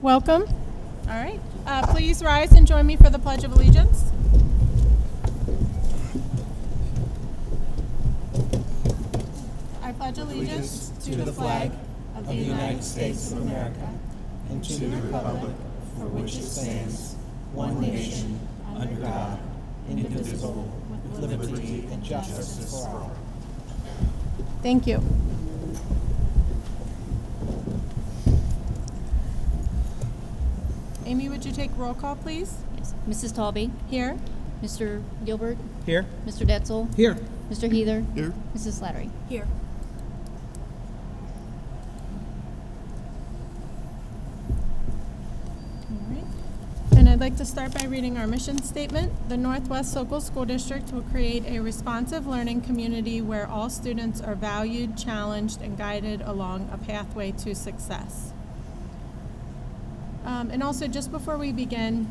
Welcome. All right. Please rise and join me for the Pledge of Allegiance. I pledge allegiance to the flag of the United States of America and to the republic for which it stands, one nation, under God, indivisible, with liberty and justice for all. Thank you. Amy, would you take roll call, please? Yes. Mrs. Talby? Here. Mr. Gilbert? Here. Mr. Detzel? Here. Mr. Heather? Here. Mrs. Slattery? Here. All right. And I'd like to start by reading our mission statement. The Northwest Local School District will create a responsive learning community where all students are valued, challenged, and guided along a pathway to success. And also, just before we begin,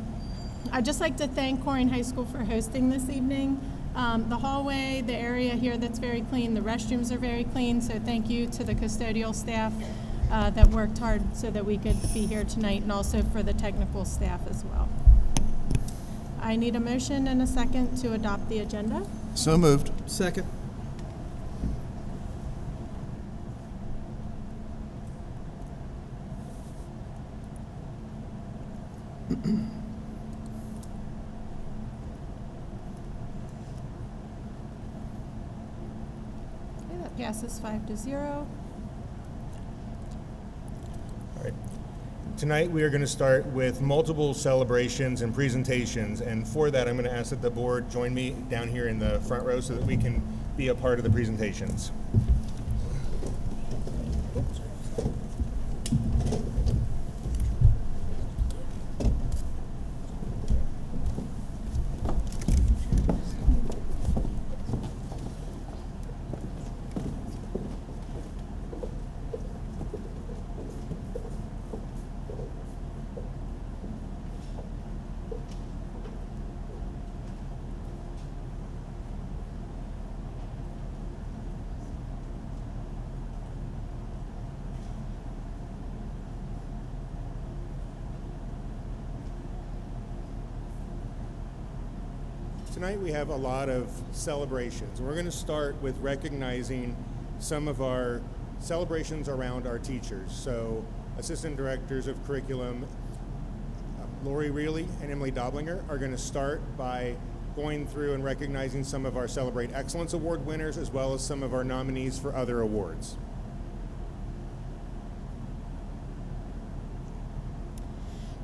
I'd just like to thank Corning High School for hosting this evening. The hallway, the area here that's very clean, the restrooms are very clean, so thank you to the custodial staff that worked hard so that we could be here tonight, and also for the technical staff as well. I need a motion and a second to adopt the agenda. So moved. Second. Okay, that passes 5-0. All right. Tonight we are going to start with multiple celebrations and presentations, and for that I'm going to ask that the board join me down here in the front row so that we can be a part of the presentations. Tonight we have a lot of celebrations. We're going to start with recognizing some of our celebrations around our teachers. So Assistant Directors of Curriculum, Lori Reilly and Emily Doblinger are going to start by going through and recognizing some of our Celebrate Excellence Award winners as well as some of our nominees for other awards.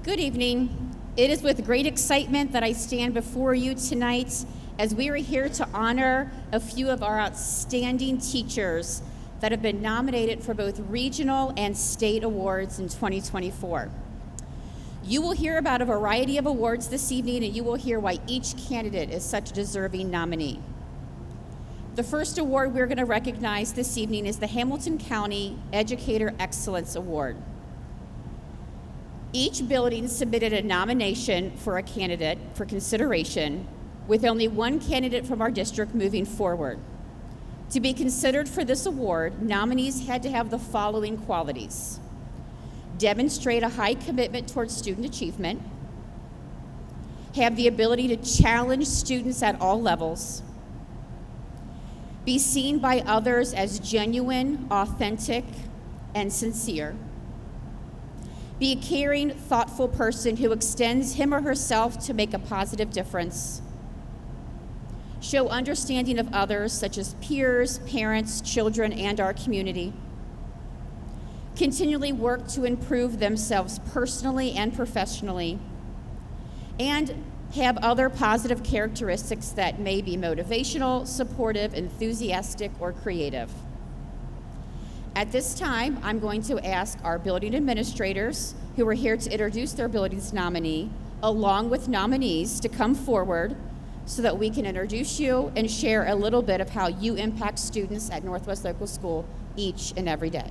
Good evening. It is with great excitement that I stand before you tonight as we are here to honor a few of our outstanding teachers that have been nominated for both regional and state awards in 2024. You will hear about a variety of awards this evening, and you will hear why each candidate is such a deserving nominee. The first award we're going to recognize this evening is the Hamilton County Educator Excellence Award. Each building submitted a nomination for a candidate for consideration, with only one candidate from our district moving forward. To be considered for this award, nominees had to have the following qualities: demonstrate a high commitment towards student achievement, have the ability to challenge students at all levels, be seen by others as genuine, authentic, and sincere, be a caring, thoughtful person who extends him or herself to make a positive difference, show understanding of others, such as peers, parents, children, and our community, continually work to improve themselves personally and professionally, and have other positive characteristics that may be motivational, supportive, enthusiastic, or creative. At this time, I'm going to ask our building administrators, who are here to introduce their building's nominee, along with nominees, to come forward so that we can introduce you and share a little bit of how you impact students at Northwest Local School each and every day.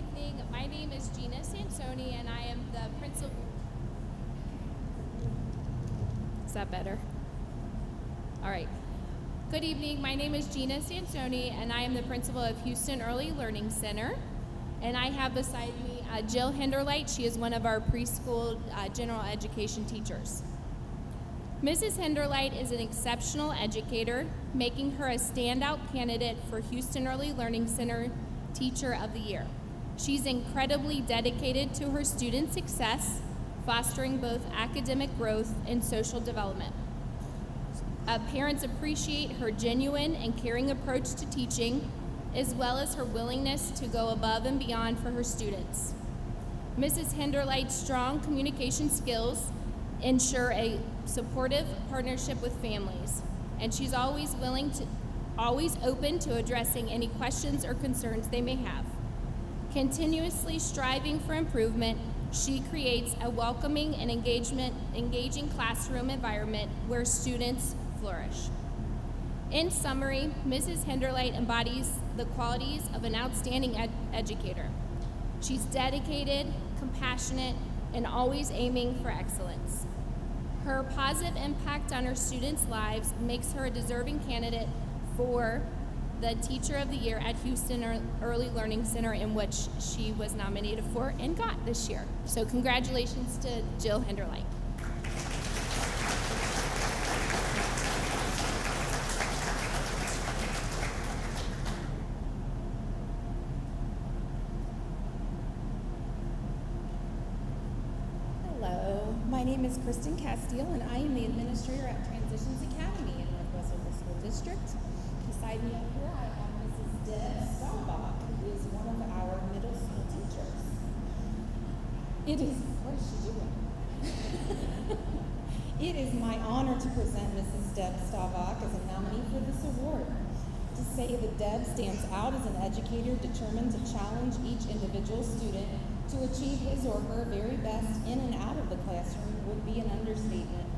evening. My name is Gina Sansoni, and I am the principal. Is that better? All right. Good evening. My name is Gina Sansoni, and I am the principal of Houston Early Learning Center. And I have beside me Jill Hinderlight. She is one of our preschool general education teachers. Mrs. Hinderlight is an exceptional educator, making her a standout candidate for Houston Early Learning Center Teacher of the Year. She's incredibly dedicated to her students' success, fostering both academic growth and social development. Parents appreciate her genuine and caring approach to teaching, as well as her willingness to go above and beyond for her students. Mrs. Hinderlight's strong communication skills ensure a supportive partnership with families, and she's always open to addressing any questions or concerns they may have. Continuously striving for improvement, she creates a welcoming and engaging classroom environment where students flourish. In summary, Mrs. Hinderlight embodies the qualities of an outstanding educator. She's dedicated, compassionate, and always aiming for excellence. Her positive impact on her students' lives makes her a deserving candidate for the Teacher of the Year at Houston Early Learning Center, in which she was nominated for and got this year. So congratulations to Jill Hinderlight. Hello, my name is Kristen Castile, and I am the administrator at Transitions Academy in Northwest Local School District. Beside me up here, I have Mrs. Deb Staubach, who is one of our middle school teachers. What is she doing? It is my honor to present Mrs. Deb Staubach as a nominee for this award. To say that Deb stands out as an educator determined to challenge each individual student to achieve his or her very best in and out of the classroom would be an understatement.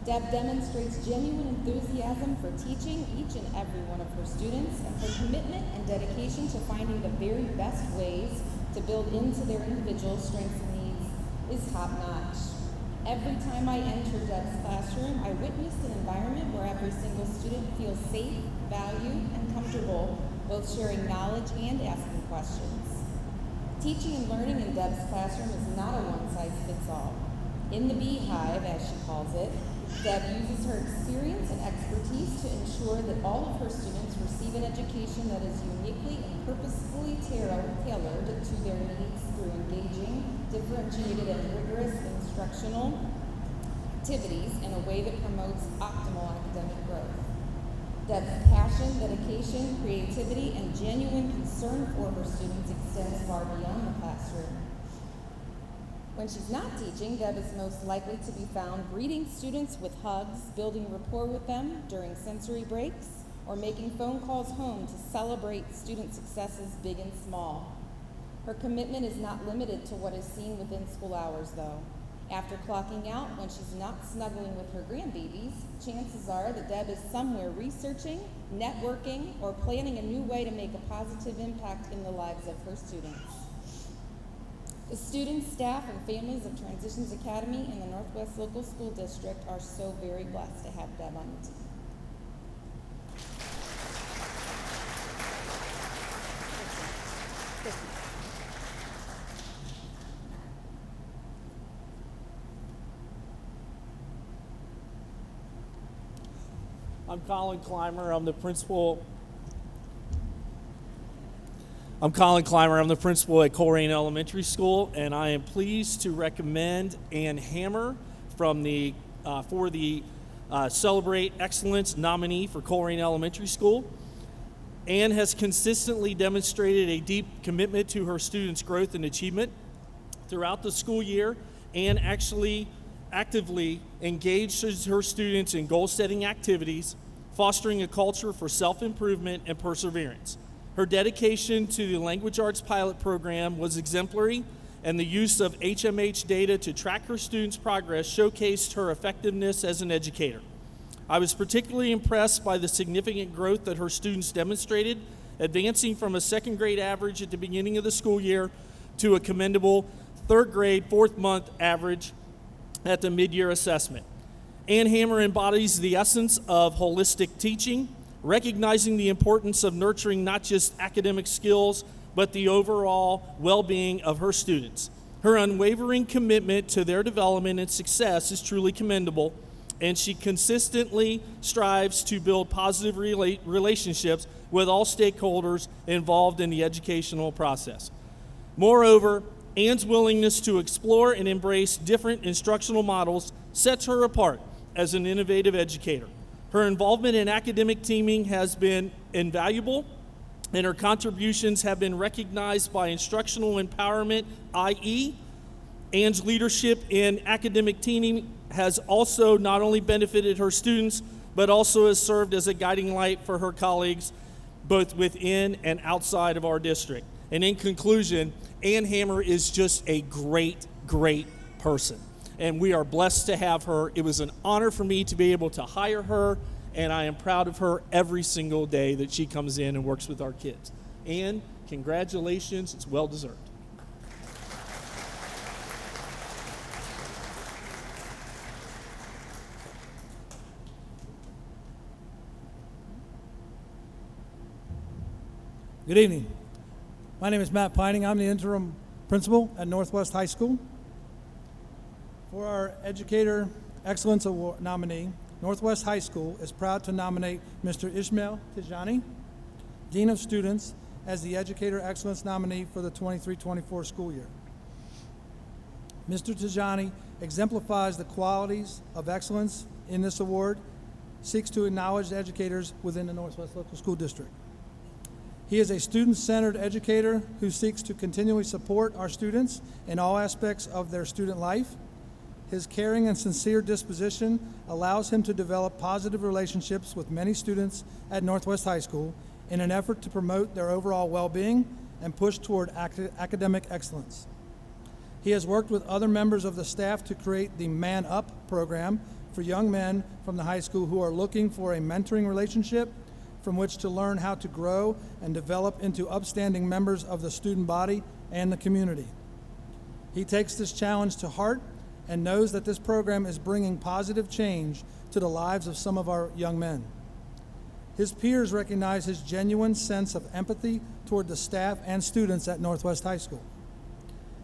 Deb demonstrates genuine enthusiasm for teaching each and every one of her students, and her commitment and dedication to finding the very best ways to build into their individual strengths and needs is top-notch. Every time I enter Deb's classroom, I witnessed an environment where every single student feels safe, valued, and comfortable, both sharing knowledge and asking questions. Teaching and learning in Deb's classroom is not a one-size-fits-all. In the beehive, as she calls it, Deb uses her experience and expertise to ensure that all of her students receive an education that is uniquely and purposefully tailored to their needs through engaging, differentiated, and rigorous instructional activities in a way that promotes optimal academic growth. Deb's passion, dedication, creativity, and genuine concern for her students extends far beyond the classroom. When she's not teaching, Deb is most likely to be found greeting students with hugs, building rapport with them during sensory breaks, or making phone calls home to celebrate student successes big and small. Her commitment is not limited to what is seen within school hours, though. After clocking out, when she's not snuggling with her grandbabies, chances are that Deb is somewhere researching, networking, or planning a new way to make a positive impact in the lives of her students. The students, staff, and families of Transitions Academy in the Northwest Local School District are so very blessed to have Deb on the team. I'm Colin Clymer. I'm the principal at Colerain Elementary School, and I am pleased to recommend Ann Hammer for the Celebrate Excellence nominee for Colerain Elementary School. Ann has consistently demonstrated a deep commitment to her students' growth and achievement. Throughout the school year, Ann actually actively engages her students in goal-setting activities, fostering a culture for self-improvement and perseverance. Her dedication to the Language Arts Pilot Program was exemplary, and the use of HMH data to track her students' progress showcased her effectiveness as an educator. I was particularly impressed by the significant growth that her students demonstrated advancing from a second grade average at the beginning of the school year to a commendable third grade, fourth month average at the mid-year assessment. Ann Hammer embodies the essence of holistic teaching, recognizing the importance of nurturing not just academic skills, but the overall well-being of her students. Her unwavering commitment to their development and success is truly commendable, and she consistently strives to build positive relationships with all stakeholders involved in the educational process. Moreover, Ann's willingness to explore and embrace different instructional models sets her apart as an innovative educator. Her involvement in academic teaming has been invaluable, and her contributions have been recognized by Instructional Empowerment, i.e., Ann's leadership in academic teaming has also not only benefited her students, but also has served as a guiding light for her colleagues, both within and outside of our district. And in conclusion, Ann Hammer is just a great, great person. And we are blessed to have her. It was an honor for me to be able to hire her, and I am proud of her every single day that she comes in and works with our kids. Ann, congratulations. It's well deserved. Good evening. My name is Matt Pining. I'm the interim principal at Northwest High School. For our Educator Excellence Award nominee, Northwest High School is proud to nominate Mr. Ishmael Tijani, Dean of Students, as the Educator Excellence nominee for the 23-24 school year. Mr. Tijani exemplifies the qualities of excellence in this award, seeks to acknowledge educators within the Northwest Local School District. He is a student-centered educator who seeks to continually support our students in all aspects of their student life. His caring and sincere disposition allows him to develop positive relationships with many students at Northwest High School in an effort to promote their overall well-being and push toward academic excellence. He has worked with other members of the staff to create the Man Up program for young men from the high school who are looking for a mentoring relationship from which to learn how to grow and develop into upstanding members of the student body and the community. He takes this challenge to heart and knows that this program is bringing positive change to the lives of some of our young men. His peers recognize his genuine sense of empathy toward the staff and students at Northwest High School.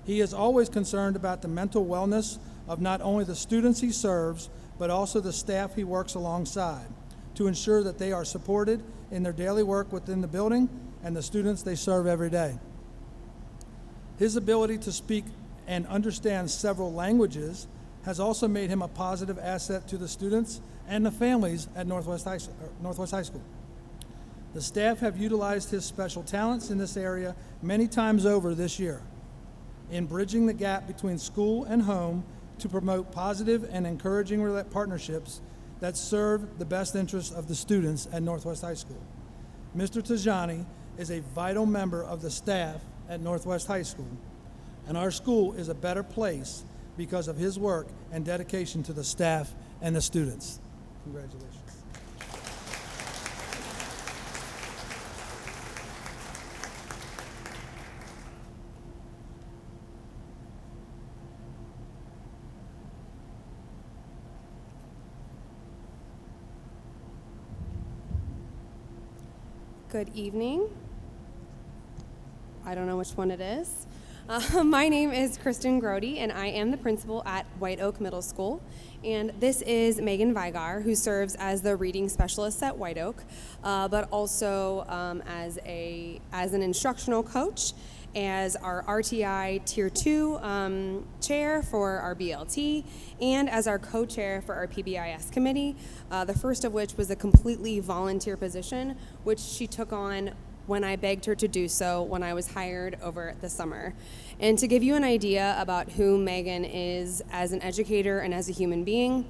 He is always concerned about the mental wellness of not only the students he serves, but also the staff he works alongside, to ensure that they are supported in their daily work within the building and the students they serve every day. His ability to speak and understand several languages has also made him a positive asset to the students and the families at Northwest High School. The staff have utilized his special talents in this area many times over this year in bridging the gap between school and home to promote positive and encouraging partnerships that serve the best interests of the students at Northwest High School. Mr. Tijani is a vital member of the staff at Northwest High School, and our school is a better place because of his work and dedication to the staff and the students. Congratulations. Good evening. I don't know which one it is. My name is Kristen Grody, and I am the principal at White Oak Middle School. And this is Megan Vigar, who serves as the reading specialist at White Oak, but also as an instructional coach, as our RTI Tier 2 chair for our BLT, and as our co-chair for our PBIS committee, the first of which was a completely volunteer position, which she took on when I begged her to do so when I was hired over the summer. And to give you an idea about who Megan is as an educator and as a human being,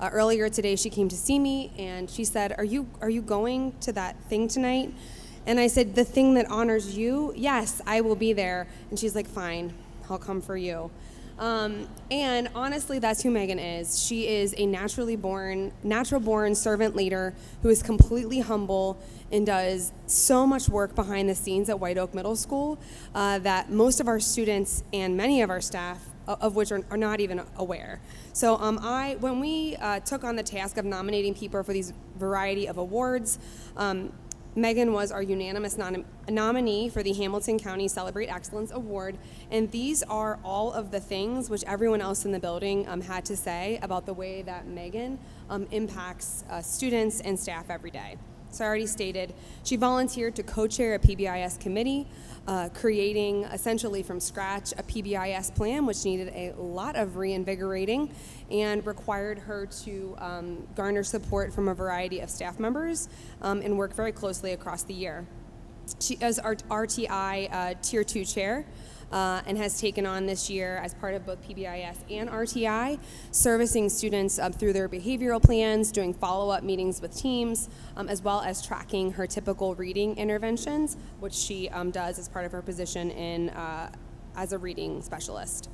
earlier today she came to see me and she said, are you going to that thing tonight? And I said, the thing that honors you? Yes, I will be there. And she's like, fine, I'll come for you. And honestly, that's who Megan is. She is a natural born servant leader who is completely humble and does so much work behind the scenes at White Oak Middle School that most of our students and many of our staff, of which are not even aware. So when we took on the task of nominating people for these variety of awards, Megan was our unanimous nominee for the Hamilton County Celebrate Excellence Award, and these are all of the things which everyone else in the building had to say about the way that Megan impacts students and staff every day. So I already stated, she volunteered to co-chair a PBIS committee, creating essentially from scratch a PBIS plan, which needed a lot of reinvigorating and required her to garner support from a variety of staff members and work very closely across the year. She is our RTI Tier 2 chair and has taken on this year as part of both PBIS and RTI, servicing students through their behavioral plans, doing follow-up meetings with teams, as well as tracking her typical reading interventions, which she does as part of her position in as a reading specialist.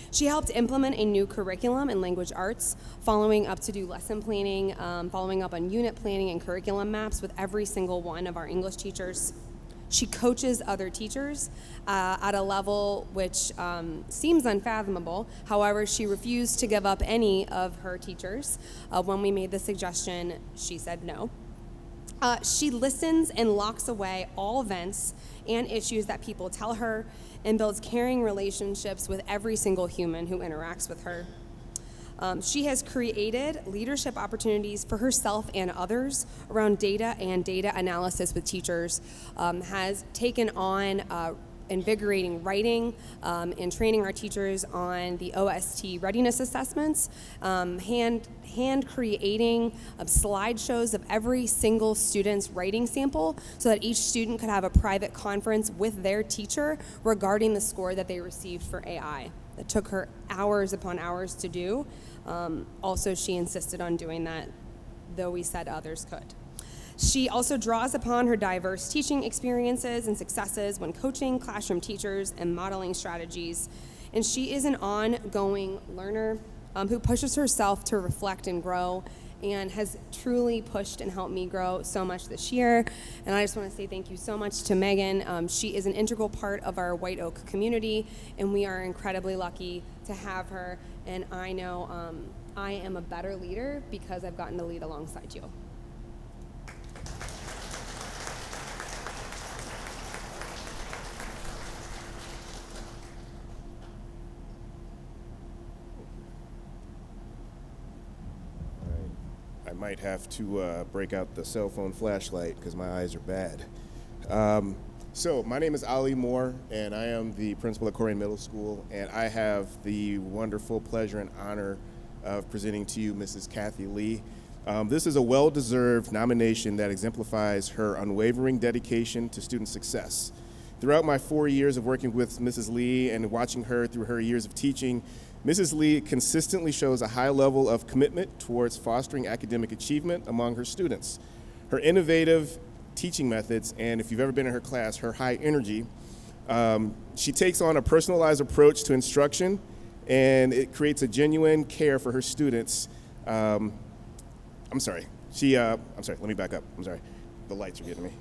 She helped implement a new curriculum in language arts, following up to do lesson planning, following up on unit planning and curriculum maps with every single one of our English teachers. She coaches other teachers at a level which seems unfathomable. However, she refused to give up any of her teachers. When we made the suggestion, she said no. She listens and locks away all events and issues that people tell her and builds caring relationships with every single human who interacts with her. She has created leadership opportunities for herself and others around data and data analysis with teachers, has taken on invigorating writing and training our teachers on the OST readiness assessments, hand creating slideshows of every single student's writing sample so that each student could have a private conference with their teacher regarding the score that they received for AI. It took her hours upon hours to do. Also, she insisted on doing that, though we said others could. She also draws upon her diverse teaching experiences and successes when coaching classroom teachers and modeling strategies. And she is an ongoing learner who pushes herself to reflect and grow, and has truly pushed and helped me grow so much this year. And I just want to say thank you so much to Megan. She is an integral part of our White Oak community, and we are incredibly lucky to have her. And I know I am a better leader because I've gotten to lead alongside you. I might have to break out the cell phone flashlight because my eyes are bad. So my name is Ali Moore, and I am the principal at Colerain Middle School, and I have the wonderful pleasure and honor of presenting to you Mrs. Kathy Lee. This is a well-deserved nomination that exemplifies her unwavering dedication to student success. Throughout my 4 years of working with Mrs. Lee and watching her through her years of teaching, Mrs. Lee consistently shows a high level of commitment towards fostering academic achievement among her students. Her innovative teaching methods, and if you've ever been in her class, her high energy, she takes on a personalized approach to instruction, and it creates a genuine care for her students. Let me back up. I'm sorry. The lights are getting me.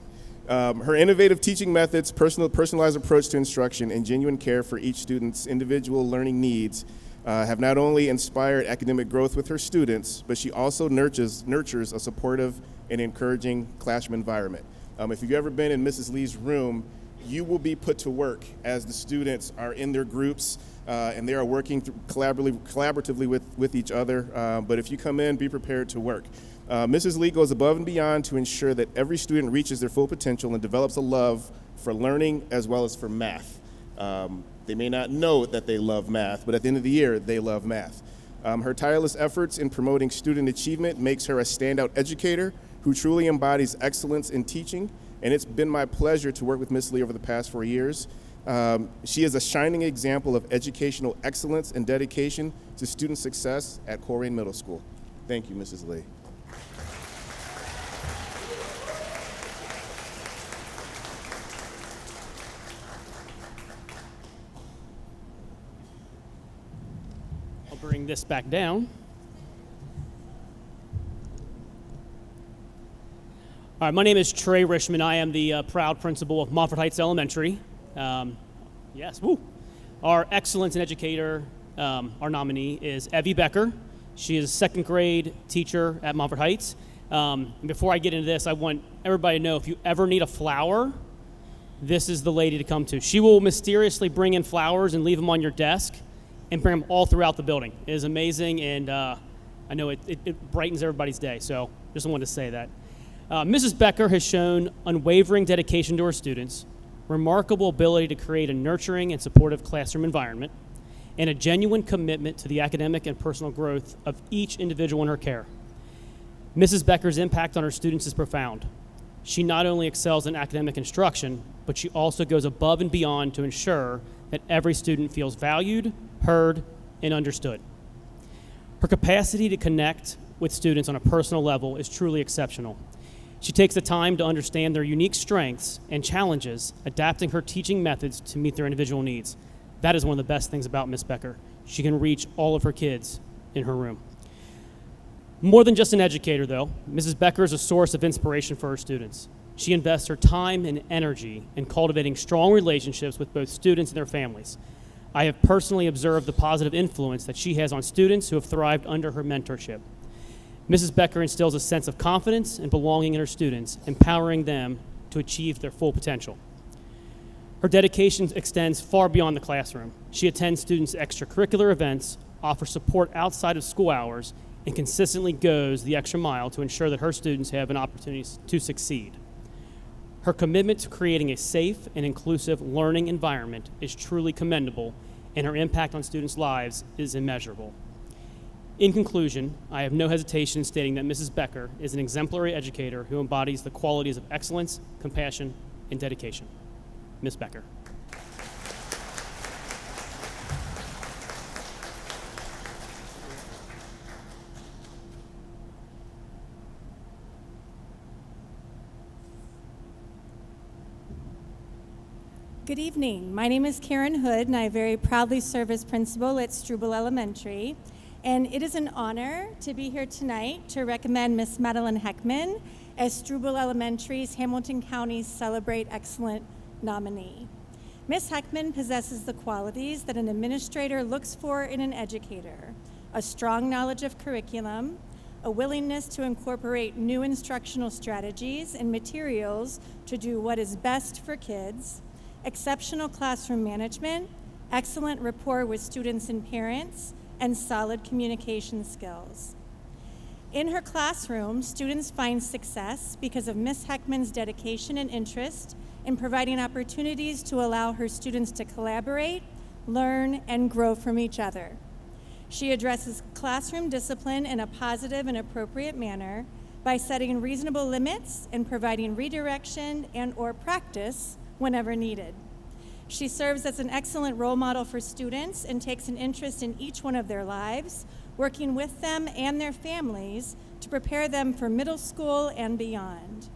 Her innovative teaching methods, personalized approach to instruction, and genuine care for each student's individual learning needs have not only inspired academic growth with her students, but she also nurtures a supportive and encouraging classroom environment. If you've ever been in Mrs. Lee's room, you will be put to work as the students are in their groups and they are working collaboratively with each other. But if you come in, be prepared to work. Mrs. Lee goes above and beyond to ensure that every student reaches their full potential and develops a love for learning as well as for math. They may not know that they love math, but at the end of the year, they love math. Her tireless efforts in promoting student achievement makes her a standout educator who truly embodies excellence in teaching, and it's been my pleasure to work with Ms. Lee over the past 4 years. She is a shining example of educational excellence and dedication to student success at Colerain Middle School. Thank you, Mrs. Lee. bring this back down. All right, my name is Trey Rishman. I am the proud principal of Montfort Heights Elementary. Yes, woo. Our excellence in educator, our nominee is Evie Becker. She is a second grade teacher at Montfort Heights. Before I get into this, I want everybody to know if you ever need a flower, this is the lady to come to. She will mysteriously bring in flowers and leave them on your desk and bring them all throughout the building. It is amazing, and I know it brightens everybody's day, so just wanted to say that. Mrs. Becker has shown unwavering dedication to her students, remarkable ability to create a nurturing and supportive classroom environment, and a genuine commitment to the academic and personal growth of each individual in her care. Mrs. Becker's impact on her students is profound. She not only excels in academic instruction, but she also goes above and beyond to ensure that every student feels valued, heard, and understood. Her capacity to connect with students on a personal level is truly exceptional. She takes the time to understand their unique strengths and challenges, adapting her teaching methods to meet their individual needs. That is one of the best things about Miss Becker. She can reach all of her kids in her room. More than just an educator, though, Mrs. Becker is a source of inspiration for her students. She invests her time and energy in cultivating strong relationships with both students and their families. I have personally observed the positive influence that she has on students who have thrived under her mentorship. Mrs. Becker instills a sense of confidence and belonging in her students, empowering them to achieve their full potential. Her dedication extends far beyond the classroom. She attends students' extracurricular events, offers support outside of school hours, and consistently goes the extra mile to ensure that her students have an opportunity to succeed. Her commitment to creating a safe and inclusive learning environment is truly commendable, and her impact on students' lives is immeasurable. In conclusion, I have no hesitation in stating that Mrs. Becker is an exemplary educator who embodies the qualities of excellence, compassion, and dedication. Ms. Becker. Good evening. My name is Karen Hood, and I very proudly serve as principal at Struble Elementary. And it is an honor to be here tonight to recommend Miss Madeline Heckman as Struble Elementary's Hamilton County's Celebrate Excellent nominee. Miss Heckman possesses the qualities that an administrator looks for in an educator: a strong knowledge of curriculum, a willingness to incorporate new instructional strategies and materials to do what is best for kids, exceptional classroom management, excellent rapport with students and parents, and solid communication skills. In her classroom, students find success because of Miss Heckman's dedication and interest in providing opportunities to allow her students to collaborate, learn, and grow from each other. She addresses classroom discipline in a positive and appropriate manner by setting reasonable limits and providing redirection and/or practice whenever needed. She serves as an excellent role model for students and takes an interest in each one of their lives, working with them and their families to prepare them for middle school and beyond.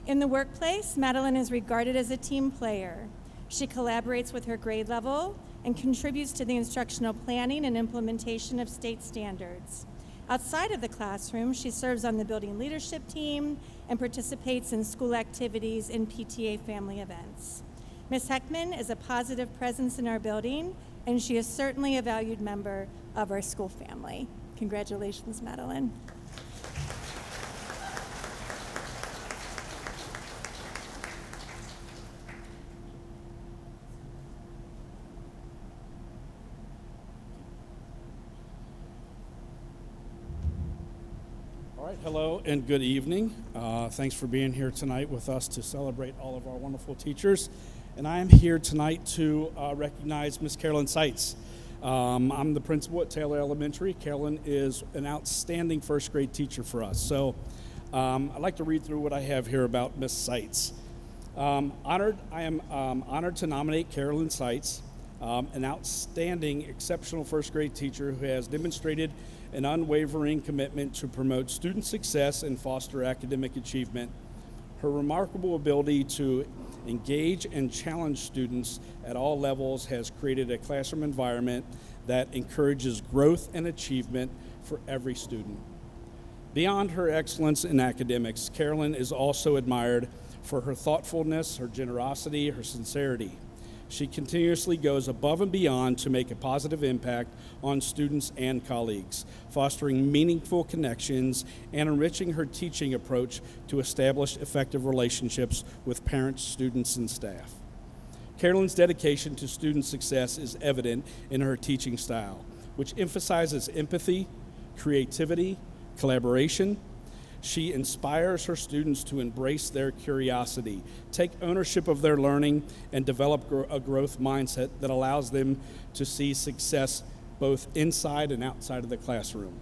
In the workplace, Madeline is regarded as a team player. She collaborates with her grade level and contributes to the instructional planning and implementation of state standards. Outside of the classroom, she serves on the building leadership team and participates in school activities and PTA family events. Ms. Heckman is a positive presence in our building, and she is certainly a valued member of our school family. Congratulations, Madeline. All right, hello and good evening. Thanks for being here tonight with us to celebrate all of our wonderful teachers. And I am here tonight to recognize Miss Carolyn Seitz. I'm the principal at Taylor Elementary. Carolyn is an outstanding first grade teacher for us. So I'd like to read through what I have here about Miss Seitz. I am honored to nominate Carolyn Seitz, an outstanding, exceptional first grade teacher who has demonstrated an unwavering commitment to promote student success and foster academic achievement. Her remarkable ability to engage and challenge students at all levels, has created a classroom environment that encourages growth and achievement for every student. Beyond her excellence in academics, Carolyn is also admired for her thoughtfulness, her generosity, her sincerity. She continuously goes above and beyond to make a positive impact on students and colleagues, fostering meaningful connections and enriching her teaching approach to establish effective relationships with parents, students, and staff. Carolyn's dedication to student success is evident in her teaching style, which emphasizes empathy, creativity, collaboration. She inspires her students to embrace their curiosity, take ownership of their learning, and develop a growth mindset that allows them to see success both inside and outside of the classroom.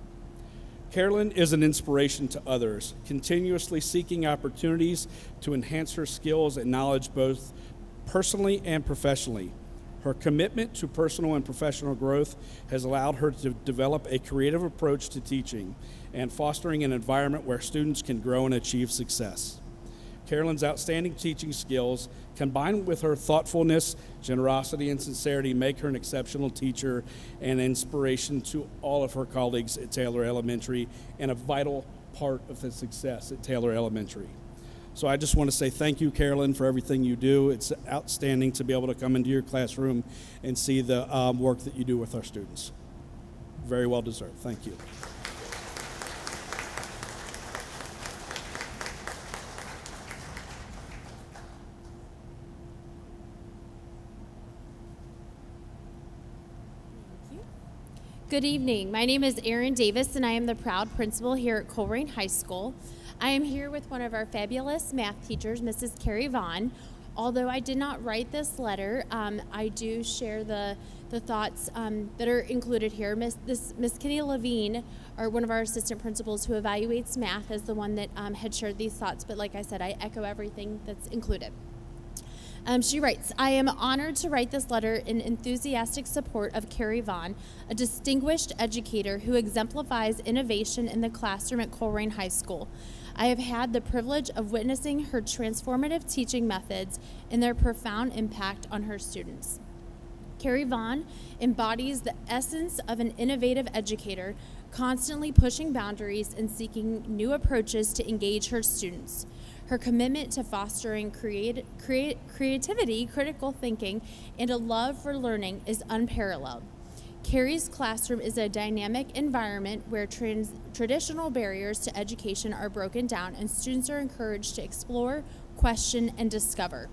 Carolyn is an inspiration to others, continuously seeking opportunities to enhance her skills and knowledge both personally and professionally. Her commitment to personal and professional growth has allowed her to develop a creative approach to teaching and fostering an environment where students can grow and achieve success. Carolyn's outstanding teaching skills, combined with her thoughtfulness, generosity, and sincerity, make her an exceptional teacher and inspiration to all of her colleagues at Taylor Elementary and a vital part of the success at Taylor Elementary. So I just want to say thank you, Carolyn, for everything you do. It's outstanding to be able to come into your classroom and see the work that you do with our students. Very well deserved. Thank you. Good evening. My name is Erin Davis, and I am the proud principal here at Colerain High School. I am here with one of our fabulous math teachers, Mrs. Carrie Vaughn. Although I did not write this letter, I do share the thoughts that are included here. Miss Kenny Levine, or one of our assistant principals who evaluates math, is the one that had shared these thoughts. But like I said, I echo everything that's included. She writes, I am honored to write this letter in enthusiastic support of Carrie Vaughn, a distinguished educator who exemplifies innovation in the classroom at Colerain High School. I have had the privilege of witnessing her transformative teaching methods and their profound impact on her students. Carrie Vaughn embodies the essence of an innovative educator, constantly pushing boundaries and seeking new approaches to engage her students. Her commitment to fostering creativity, critical thinking, and a love for learning is unparalleled. Carrie's classroom is a dynamic environment where traditional barriers to education are broken down and students are encouraged to explore, question, and discover.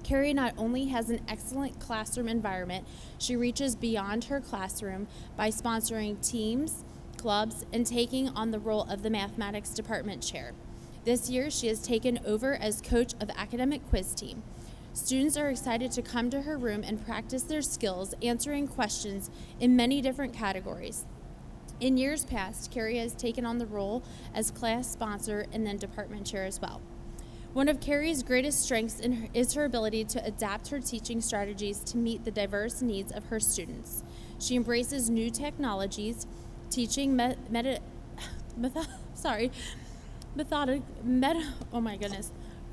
Carrie not only has an excellent classroom environment, she reaches beyond her classroom by sponsoring teams, clubs, and taking on the role of the mathematics department chair. This year, she has taken over as coach of the academic quiz team. Students are excited to come to her room and practice their skills answering questions in many different categories. In years past, Carrie has taken on the role as class sponsor and then department chair as well. One of Carrie's greatest strengths is her ability to adapt her teaching strategies to meet the diverse needs of her students. She embraces new technologies, teaching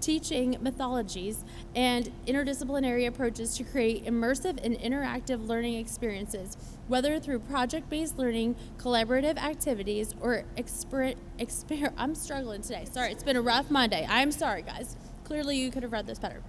teaching methodologies and interdisciplinary approaches to create immersive and interactive learning experiences, whether through project-based learning, collaborative activities, or I'm struggling today. Sorry, it's been a rough Monday. I'm sorry, guys. Clearly, you could have read this better.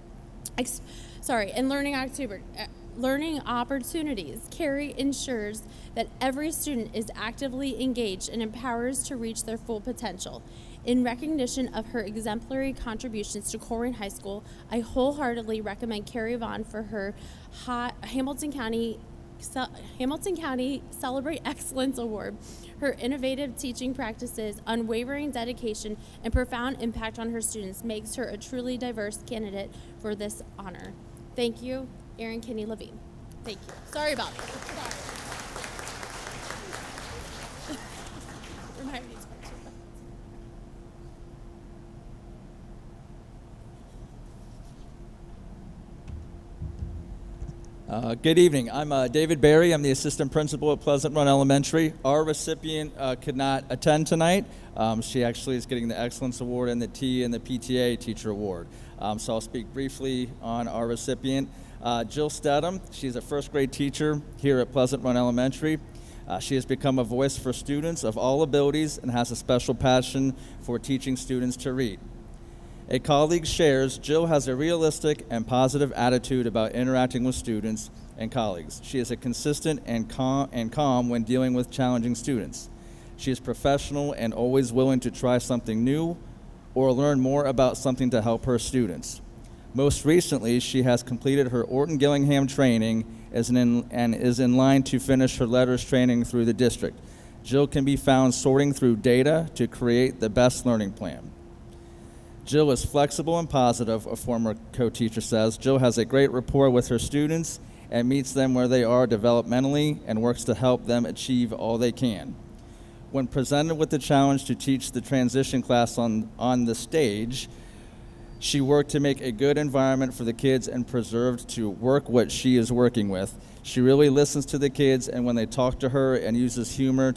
And learning opportunities. Carrie ensures that every student is actively engaged and empowers to reach their full potential. In recognition of her exemplary contributions to Colerain High School, I wholeheartedly recommend Carrie Vaughn for her Hamilton County Celebrate Excellence Award. Her innovative teaching practices, unwavering dedication, and profound impact on her students makes her a truly diverse candidate for this honor. Thank you, Erin Kenny Levine. Thank you. Sorry about that. Remind me to sponsor that. Good evening. I'm David Barry. I'm the assistant principal at Pleasant Run Elementary. Our recipient could not attend tonight. She actually is getting the Excellence Award and the T and the PTA Teacher Award. So I'll speak briefly on our recipient. Jill Stedham, she's a first grade teacher here at Pleasant Run Elementary. She has become a voice for students of all abilities and has a special passion for teaching students to read. A colleague shares, Jill has a realistic and positive attitude about interacting with students and colleagues. She is a consistent and calm when dealing with challenging students. She is professional and always willing to try something new or learn more about something to help her students. Most recently, she has completed her Orton Gillingham training and is in line to finish her letters training through the district. Jill can be found sorting through data to create the best learning plan. Jill is flexible and positive, a former co-teacher says. Jill has a great rapport with her students and meets them where they are developmentally and works to help them achieve all they can. When presented with the challenge to teach the transition class on the stage, she worked to make a good environment for the kids and preserved to work what she is working with. She really listens to the kids and when they talk to her and uses humor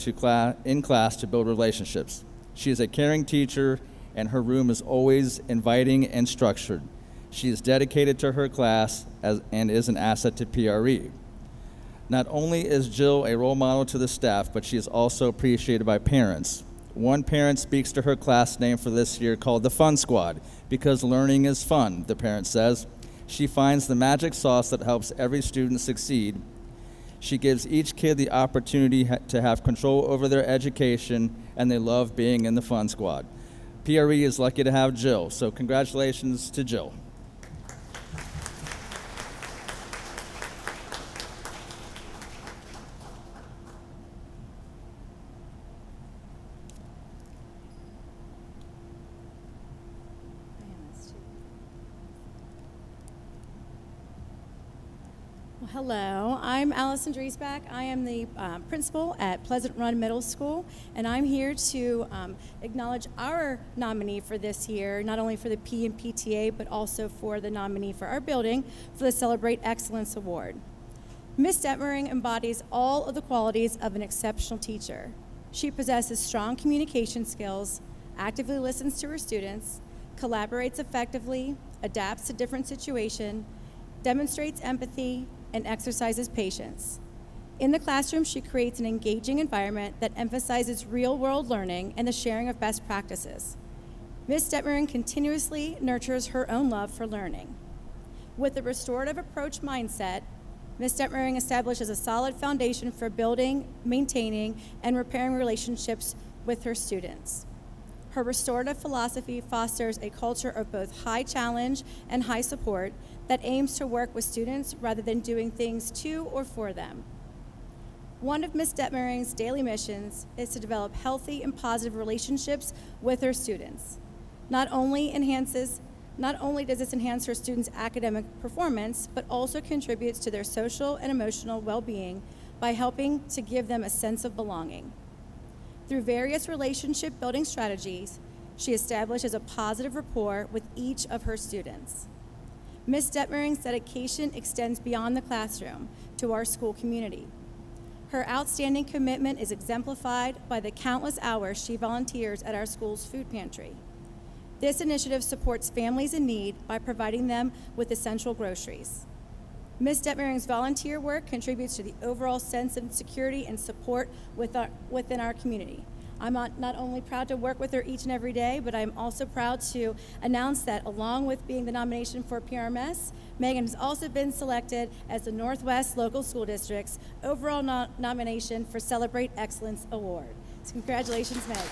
in class to build relationships. She is a caring teacher and her room is always inviting and structured. She is dedicated to her class and is an asset to PRE. Not only is Jill a role model to the staff, but she is also appreciated by parents. One parent speaks to her class name for this year called the Fun Squad, because learning is fun, the parent says. She finds the magic sauce that helps every student succeed. She gives each kid the opportunity to have control over their education, and they love being in the Fun Squad. PRE is lucky to have Jill, so congratulations to Jill. Hello, I'm Allison Driesbach. I am the principal at Pleasant Run Middle School, and I'm here to acknowledge our nominee for this year, not only for the P and PTA, but also for the nominee for our building for the Celebrate Excellence Award. Ms. Detmering embodies all of the qualities of an exceptional teacher. She possesses strong communication skills, actively listens to her students, collaborates effectively, adapts to different situations, demonstrates empathy, and exercises patience. In the classroom, she creates an engaging environment that emphasizes real-world learning and the sharing of best practices. Ms. Detmering continuously nurtures her own love for learning. With the restorative approach mindset, Ms. Detmering establishes a solid foundation for building, maintaining, and repairing relationships with her students. Her restorative philosophy fosters a culture of both high challenge and high support that aims to work with students rather than doing things to or for them. One of Ms. Detmering's daily missions is to develop healthy and positive relationships with her students. Not only does this enhance her students' academic performance, but also contributes to their social and emotional well-being by helping to give them a sense of belonging. Through various relationship-building strategies, she establishes a positive rapport with each of her students. Ms. Detmering's dedication extends beyond the classroom to our school community. Her outstanding commitment is exemplified by the countless hours she volunteers at our school's food pantry. This initiative supports families in need by providing them with essential groceries. Ms. Detmering's volunteer work contributes to the overall sense of security and support within our community. I'm not only proud to work with her each and every day, but I'm also proud to announce that along with being the nomination for PRMS, Megan has also been selected as the Northwest Local School District's overall nomination for Celebrate Excellence Award. So congratulations, Megan.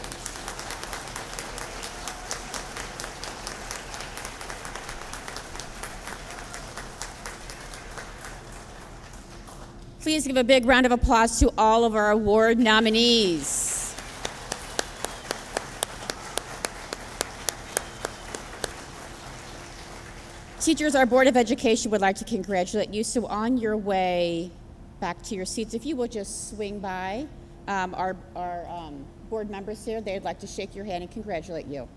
Please give a big round of applause to all of our award nominees. Teachers, our Board of Education would like to congratulate you. So on your way back to your seats, if you will just swing by our board members here, they'd like to shake your hand and congratulate you.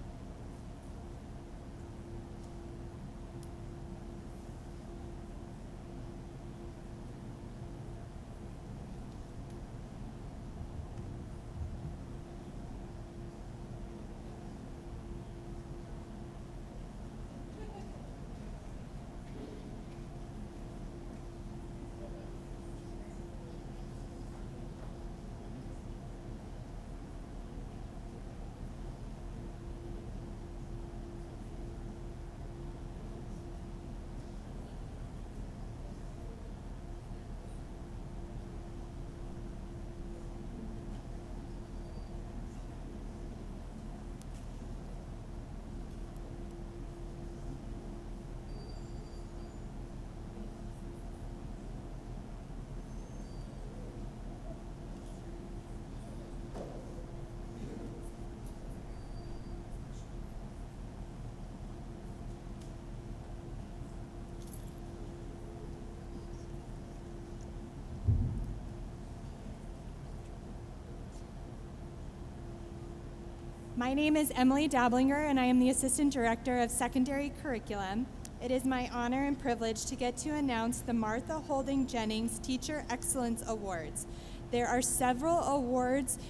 My name is Emily Dablinger, and I am the Assistant Director of Secondary Curriculum. It is my honor and privilege to get to announce the Martha Holding Jennings Teacher Excellence Awards. There are several awards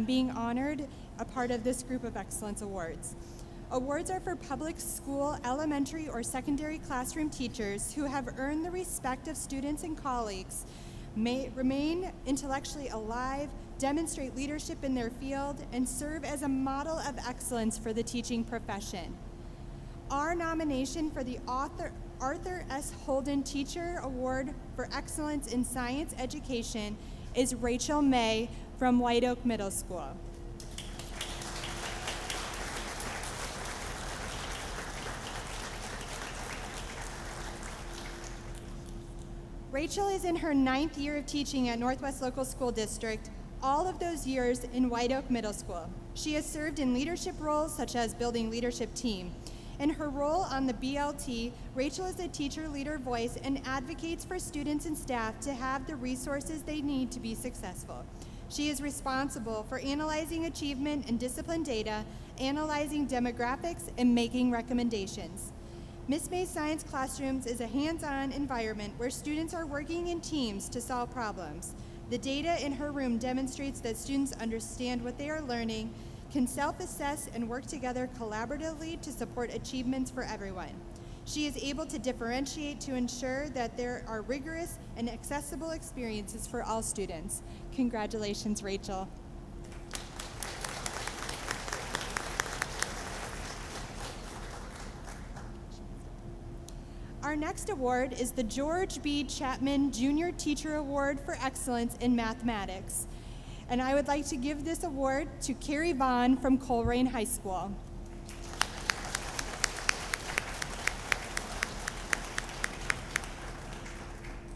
being honored, a part of this group of Excellence Awards. Awards are for public school, elementary, or secondary classroom teachers who have earned the respect of students and colleagues, may remain intellectually alive, demonstrate leadership in their field, and serve as a model of excellence for the teaching profession. Our nomination for the Arthur S. Holden Teacher Award for Excellence in Science Education is Rachel May from White Oak Middle School. Rachel is in her 9th year of teaching at Northwest Local School District, all of those years in White Oak Middle School. She has served in leadership roles such as building leadership team. In her role on the BLT, Rachel is a teacher leader voice and advocates for students and staff to have the resources they need to be successful. She is responsible for analyzing achievement and discipline data, analyzing demographics, and making recommendations. Miss May's Science Classrooms is a hands-on environment where students are working in teams to solve problems. The data in her room demonstrates that students understand what they are learning, can self-assess, and work together collaboratively to support achievements for everyone. She is able to differentiate to ensure that there are rigorous and accessible experiences for all students. Congratulations, Rachel. Our next award is the George B. Chapman Junior Teacher Award for Excellence in Mathematics. And I would like to give this award to Carrie Vaughn from Coleraine High School.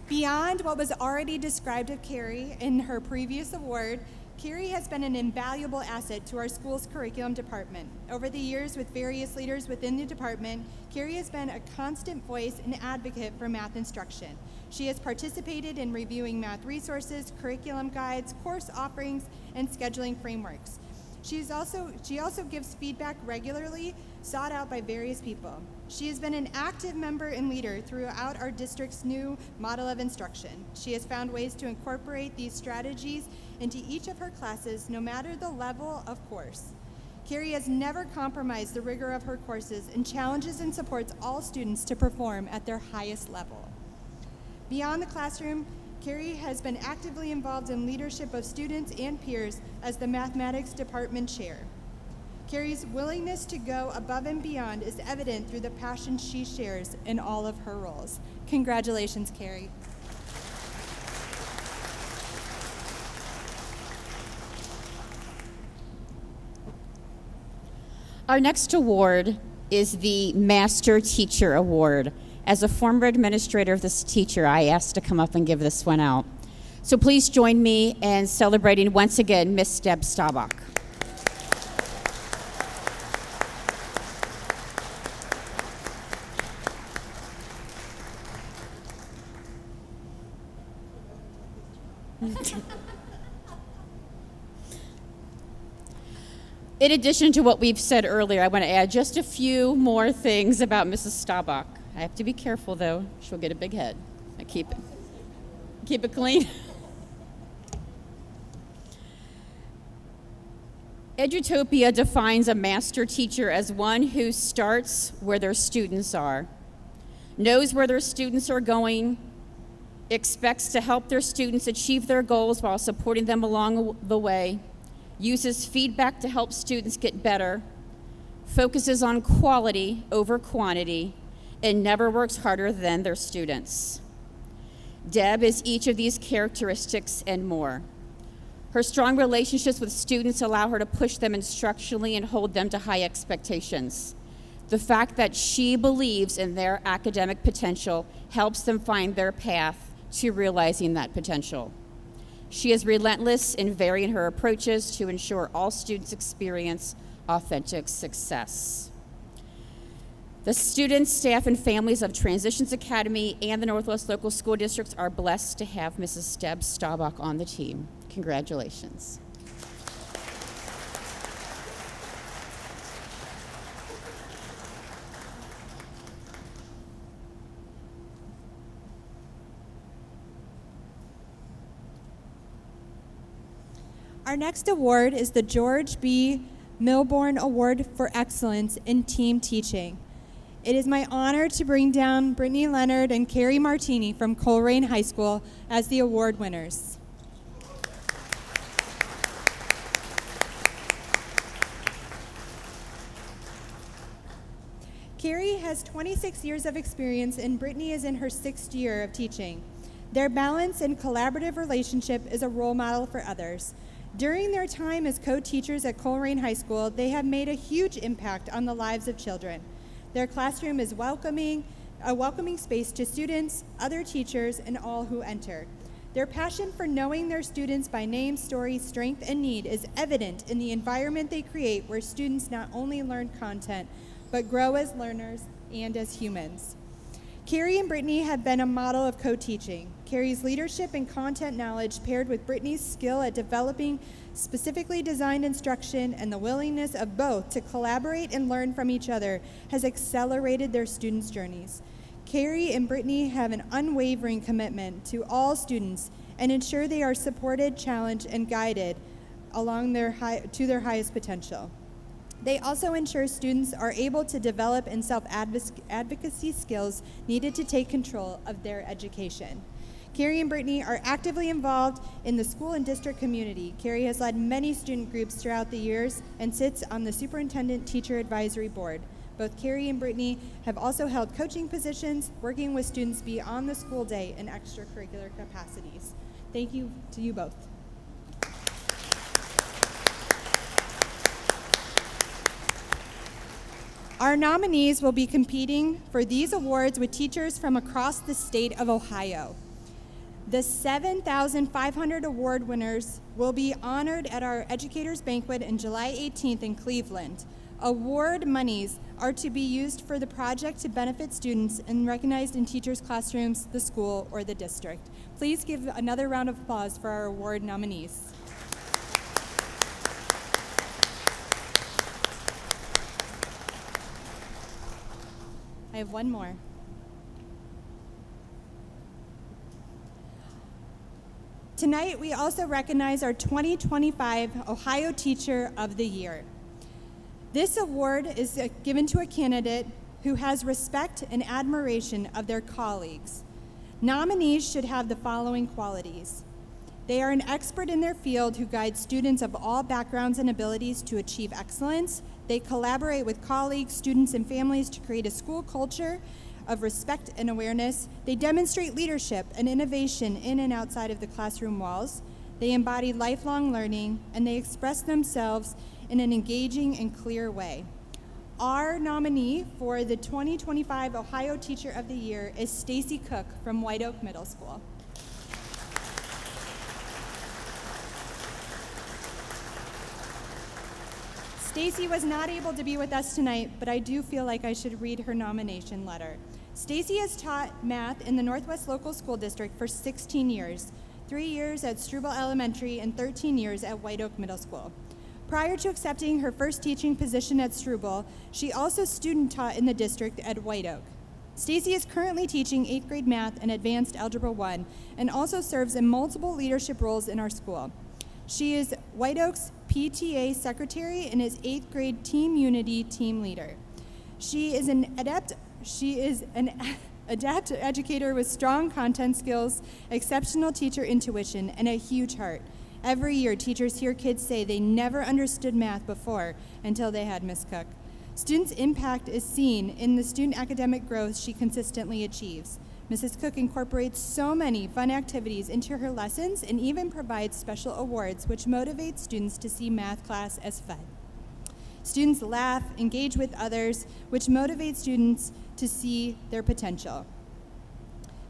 Beyond what was already described of Carrie in her previous award, Carrie has been an invaluable asset to our school's curriculum department. Over the years, with various leaders within the department, Carrie has been a constant voice and advocate for math instruction. She has participated in reviewing math resources, curriculum guides, course offerings, and scheduling frameworks. She also gives feedback regularly, sought out by various people. She has been an active member and leader throughout our district's new model of instruction. She has found ways to incorporate these strategies into each of her classes, no matter the level of course. Carrie has never compromised the rigor of her courses and challenges and supports all students to perform at their highest level. Beyond the classroom, Carrie has been actively involved in leadership of students and peers as the mathematics department chair. Carrie's willingness to go above and beyond is evident through the passion she shares in all of her roles. Congratulations, Carrie. Our next award is the Master Teacher Award. As a former administrator of this teacher, I asked to come up and give this one out. So please join me in celebrating once again Miss Deb Staubach. In addition to what we've said earlier, I want to add just a few more things about Mrs. Staubach. I have to be careful, though. She'll get a big head. I keep it clean. Edutopia defines a master teacher as one who starts where their students are, knows where their students are going, expects to help their students achieve their goals while supporting them along the way, uses feedback to help students get better, focuses on quality over quantity, and never works harder than their students. Deb is each of these characteristics and more. Her strong relationships with students allow her to push them instructionally and hold them to high expectations. The fact that she believes in their academic potential helps them find their path to realizing that potential. She is relentless in varying her approaches to ensure all students experience authentic success. The students, staff, and families of Transitions Academy and the Northwest Local School Districts are blessed to have Mrs. Deb Staubach on the team. Congratulations. Our next award is the George B. Milborn Award for Excellence in Team Teaching. It is my honor to bring down Brittany Leonard and Carrie Martini from Coleraine High School as the award winners. Carrie has 26 years of experience and Brittany is in her 6th year of teaching. Their balanced and collaborative relationship is a role model for others. During their time as co-teachers at Coleraine High School, they have made a huge impact on the lives of children. Their classroom is a welcoming space to students, other teachers, and all who enter. Their passion for knowing their students by name, story, strength, and need is evident in the environment they create where students not only learn content, but grow as learners and as humans. Carrie and Brittany have been a model of co-teaching. Carrie's leadership and content knowledge paired with Brittany's skill at developing specifically designed instruction and the willingness of both to collaborate and learn from each other has accelerated their students' journeys. Carrie and Brittany have an unwavering commitment to all students and ensure they are supported, challenged, and guided along to their highest potential. They also ensure students are able to develop in self-advocacy skills needed to take control of their education. Carrie and Brittany are actively involved in the school and district community. Carrie has led many student groups throughout the years and sits on the Superintendent Teacher Advisory Board. Both Carrie and Brittany have also held coaching positions, working with students beyond the school day in extracurricular capacities. Thank you to you both. Our nominees will be competing for these awards with teachers from across the state of Ohio. The 7,500 award winners will be honored at our Educators Banquet on July 18th in Cleveland. Award monies are to be used for the project to benefit students and recognized in teachers' classrooms, the school, or the district. Please give another round of applause for our award nominees. I have one more. Tonight, we also recognize our 2025 Ohio Teacher of the Year. This award is given to a candidate who has respect and admiration of their colleagues. Nominees should have the following qualities. They are an expert in their field who guides students of all backgrounds and abilities to achieve excellence. They collaborate with colleagues, students, and families to create a school culture of respect and awareness. They demonstrate leadership and innovation in and outside of the classroom walls. They embody lifelong learning, and they express themselves in an engaging and clear way. Our nominee for the 2025 Ohio Teacher of the Year is Stacy Cook from White Oak Middle School. Stacy was not able to be with us tonight, but I do feel like I should read her nomination letter. Stacy has taught math in the Northwest Local School District for 16 years, 3 years at Struble Elementary and 13 years at White Oak Middle School. Prior to accepting her first teaching position at Struble, she also student taught in the district at White Oak. Stacy is currently teaching 8th grade math and advanced algebra 1 and also serves in multiple leadership roles in our school. She is White Oak's PTA secretary and is 8th grade Team Unity team leader. She is an adept educator with strong content skills, exceptional teacher intuition, and a huge heart. Every year, teachers hear kids say they never understood math before until they had Miss Cook. Students' impact is seen in the student academic growth she consistently achieves. Mrs. Cook incorporates so many fun activities into her lessons and even provides special awards which motivate students to see math class as fun. Students laugh, engage with others, which motivates students to see their potential.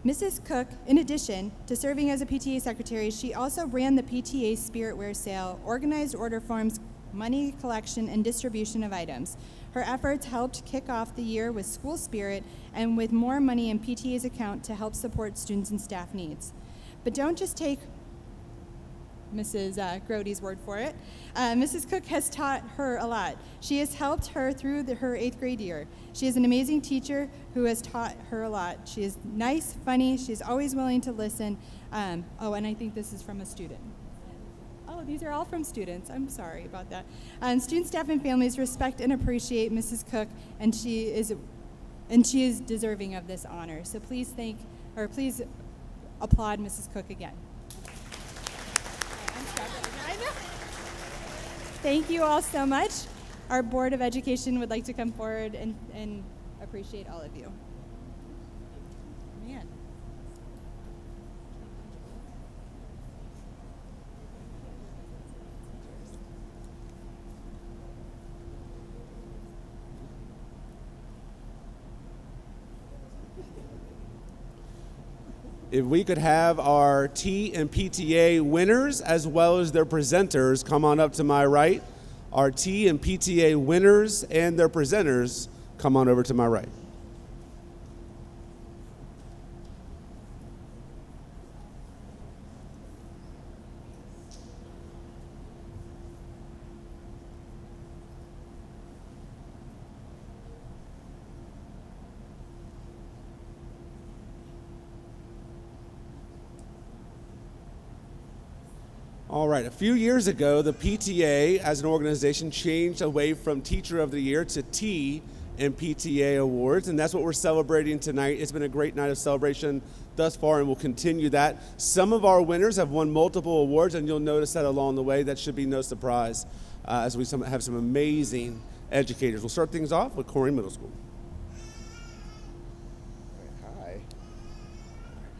Mrs. Cook, in addition to serving as a PTA secretary, she also ran the PTA Spiritware sale, organized order forms, money collection, and distribution of items. Her efforts helped kick off the year with school spirit and with more money in PTA's account to help support students and staff needs. But don't just take Mrs. Grody's word for it. Mrs. Cook has taught her a lot. She has helped her through her 8th grade year. She is an amazing teacher who has taught her a lot. She is nice, funny, she's always willing to listen. And I think this is from a student. Oh, No, these are all from students. I'm sorry about that. And student, staff, and families respect and appreciate Mrs. Cook, and she is deserving of this honor. So please applaud Mrs. Cook again. Thank you all so much. Our Board of Education would like to come forward and appreciate all of you. Man. If we could have our T and PTA winners as well as their presenters come on up to my right. Our T and PTA winners and their presenters come on over to my right. All right, a few years ago, the PTA as an organization changed away from Teacher of the Year to T and PTA awards, and that's what we're celebrating tonight. It's been a great night of celebration thus far, and we'll continue that. Some of our winners have won multiple awards, and you'll notice that along the way. That should be no surprise as we have some amazing educators. We'll start things off with Corey Middle School.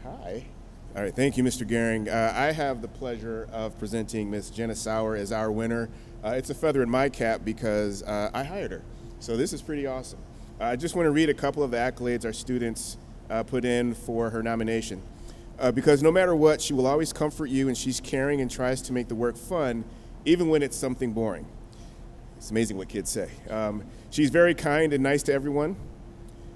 Hi. All right, thank you, Mr. Gehring. I have the pleasure of presenting Ms. Jenna Sauer as our winner. It's a feather in my cap because I hired her, so this is pretty awesome. I just want to read a couple of the accolades our students put in for her nomination. Because no matter what, she will always comfort you, and she's caring and tries to make the work fun, even when it's something boring. It's amazing what kids say. She's very kind and nice to everyone.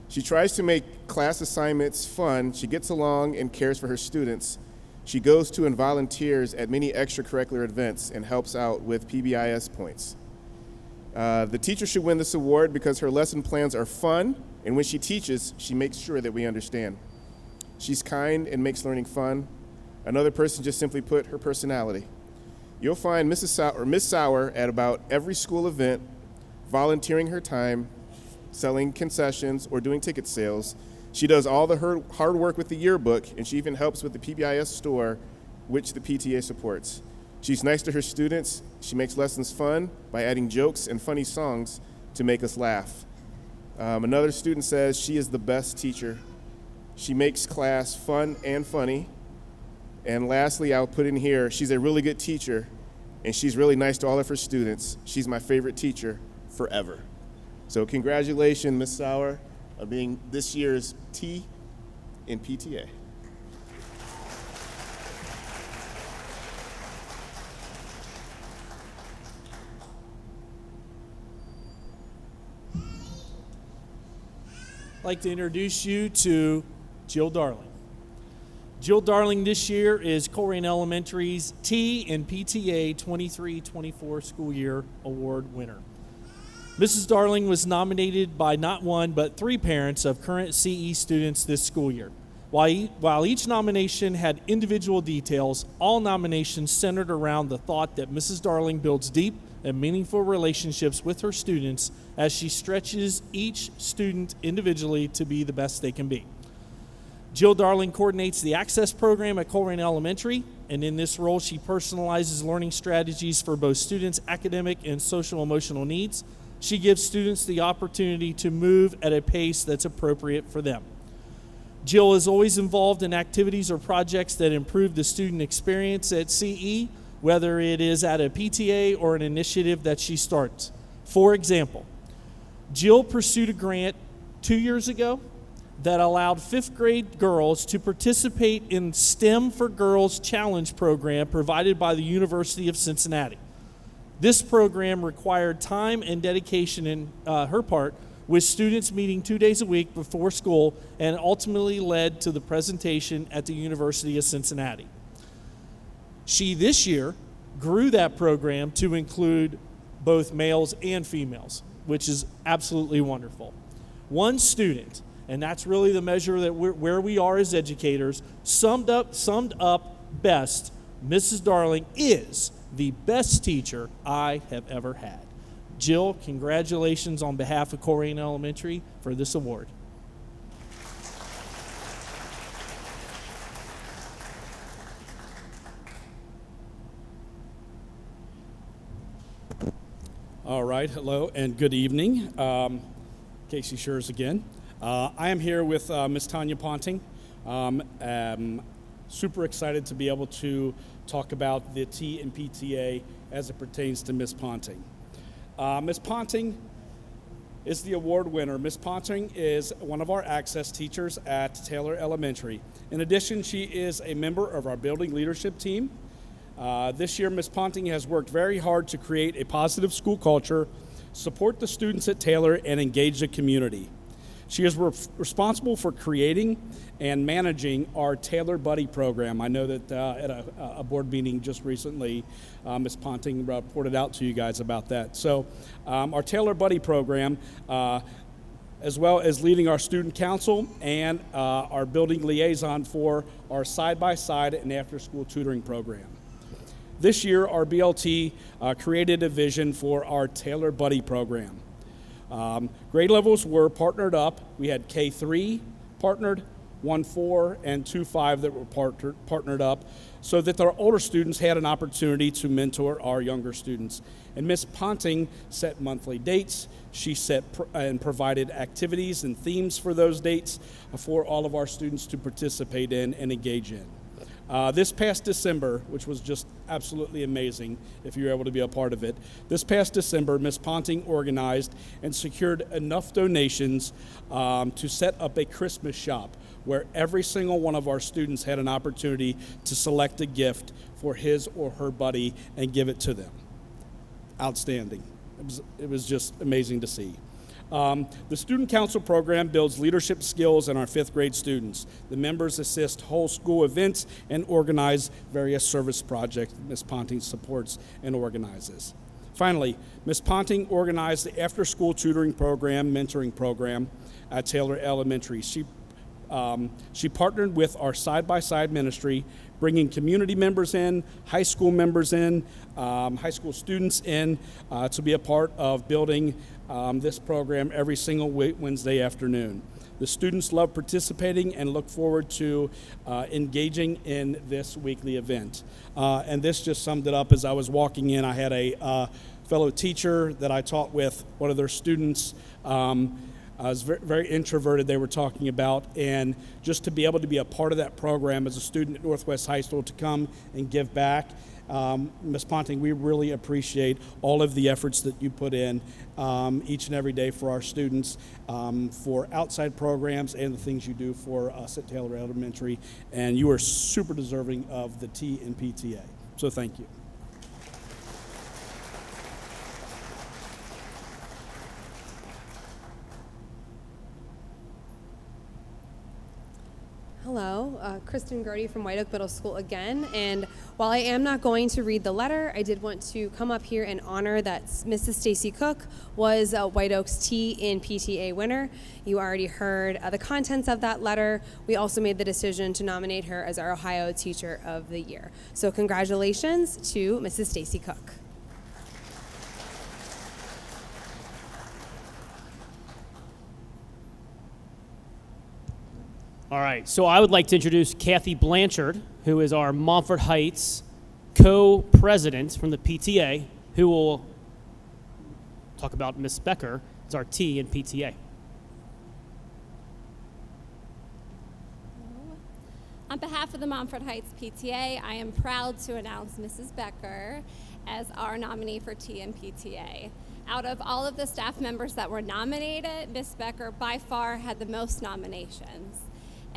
She tries to make class assignments fun. She gets along and cares for her students. She goes to and volunteers at many extracurricular events and helps out with PBIS points. The teacher should win this award because her lesson plans are fun, and when she teaches, she makes sure that we understand. She's kind and makes learning fun. Another person just simply put, her personality. You'll find Miss Sauer at about every school event, volunteering her time, selling concessions, or doing ticket sales. She does all the hard work with the yearbook, and she even helps with the PBIS store, which the PTA supports. She's nice to her students. She makes lessons fun by adding jokes and funny songs to make us laugh. Another student says she is the best teacher. She makes class fun and funny. And lastly, I'll put in here, she's a really good teacher, and she's really nice to all of her students. She's my favorite teacher forever. So congratulations, Ms. Sauer, on being this year's T in PTA. I'd like to introduce you to Jill Darling. Jill Darling this year is Colerain Elementary's T and PTA 23-24 school year award winner. Mrs. Darling was nominated by not one but three parents of current CE students this school year. While each nomination had individual details, all nominations centered around the thought that Mrs. Darling builds deep and meaningful relationships with her students as she stretches each student individually to be the best they can be. Jill Darling coordinates the Access program at Colerain Elementary, and in this role she personalizes learning strategies for both students' academic and social-emotional needs. She gives students the opportunity to move at a pace that's appropriate for them. Jill is always involved in activities or projects that improve the student experience at CE, whether it is at a PTA or an initiative that she starts. For example, Jill pursued a grant 2 years ago that allowed fifth grade girls to participate in STEM for Girls Challenge program provided by the University of Cincinnati. This program required time and dedication in her part, with students meeting 2 days a week before school, and ultimately led to the presentation at the University of Cincinnati. She this year grew that program to include both males and females, which is absolutely wonderful. One student, and that's really the measure that where we are as educators, summed up best, Mrs. Darling is the best teacher I have ever had. Jill, congratulations on behalf of Colerain Elementary for this award. All right, hello and good evening. Casey Schurz again. I am here with Ms. Tanya Ponting. Super excited to be able to talk about the T and PTA as it pertains to Ms. Ponting. Ms. Ponting is the award winner. Ms. Ponting is one of our access teachers at Taylor Elementary. In addition, she is a member of our building leadership team. This year, Ms. Ponting has worked very hard to create a positive school culture, support the students at Taylor, and engage the community. She is responsible for creating and managing our Taylor Buddy program. I know that at a board meeting just recently, Ms. Ponting reported out to you guys about that. So our Taylor Buddy program, as well as leading our student council and our building liaison for our side-by-side and after-school tutoring program. This year, our BLT created a vision for our Taylor Buddy program. Grade levels were partnered up. We had K3 partnered, 1-4, and 2-5 that were partnered up so that our older students had an opportunity to mentor our younger students. And Ms. Ponting set monthly dates. She set and provided activities and themes for those dates for all of our students to participate in and engage in. This past December, which was just absolutely amazing if you were able to be a part of it, this past December, Ms. Ponting organized and secured enough donations to set up a Christmas shop where every single one of our students had an opportunity to select a gift for his or her buddy and give it to them. Outstanding. It was just amazing to see. The Student Council program builds leadership skills in our 5th grade students. The members assist whole school events and organize various service projects that Ms. Ponting supports and organizes. Finally, Ms. Ponting organized the after-school tutoring program, mentoring program at Taylor Elementary. She partnered with our side-by-side ministry, bringing community members in, high school members in, high school students in to be a part of building this program every single Wednesday afternoon. The students love participating and look forward to engaging in this weekly event. And this just summed it up as I was walking in. I had a fellow teacher that I taught with, one of their students. I was very introverted, they were talking about, and just to be able to be a part of that program as a student at Northwest High School, to come and give back. Ms. Ponting, we really appreciate all of the efforts that you put in each and every day for our students, for outside programs and the things you do for us at Taylor Elementary, and you are super deserving of the T and PTA, so thank you. Hello, Kristen Grody from White Oak Middle School again, and while I am not going to read the letter, I did want to come up here and honor that Mrs. Stacy Cook was White Oak's T in PTA winner. You already heard the contents of that letter. We also made the decision to nominate her as our Ohio Teacher of the Year. So congratulations to Mrs. Stacy Cook. All right, so I would like to introduce Kathy Blanchard, who is our Montfort Heights co-president from the PTA, who will talk about Miss Becker as our T in PTA. On behalf of the Montfort Heights PTA, I am proud to announce Mrs. Becker as our nominee for T in PTA. Out of all of the staff members that were nominated, Miss Becker by far had the most nominations.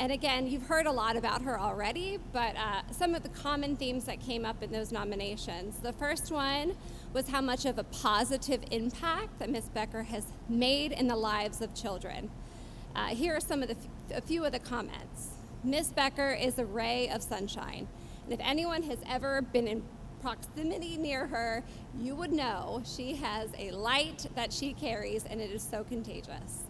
And again, you've heard a lot about her already, but some of the common themes that came up in those nominations. The first one was how much of a positive impact that Ms. Becker has made in the lives of children. Here are some of a few of the comments. Ms. Becker is a ray of sunshine, and if anyone has ever been in proximity near her, you would know she has a light that she carries, and it is so contagious.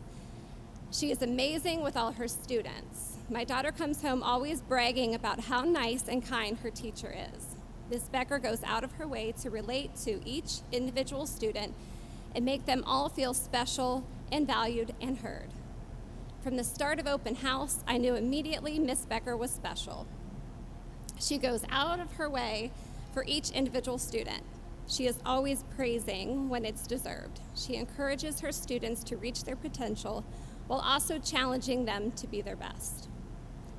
She is amazing with all her students. My daughter comes home always bragging about how nice and kind her teacher is. Ms. Becker goes out of her way to relate to each individual student and make them all feel special and valued and heard. From the start of open house, I knew immediately Ms. Becker was special. She goes out of her way for each individual student. She is always praising when it's deserved. She encourages her students to reach their potential while also challenging them to be their best.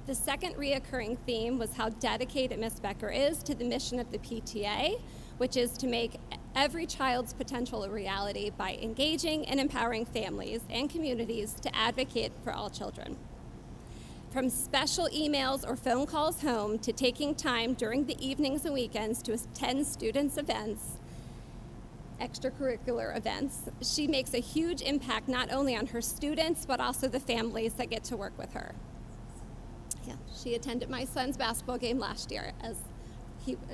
The second reoccurring theme was how dedicated Ms. Becker is to the mission of the PTA, which is to make every child's potential a reality by engaging and empowering families and communities to advocate for all children. From special emails or phone calls home to taking time during the evenings and weekends to attend students' events, extracurricular events, she makes a huge impact not only on her students, but also the families that get to work with her. Yeah, she attended my son's basketball game last year as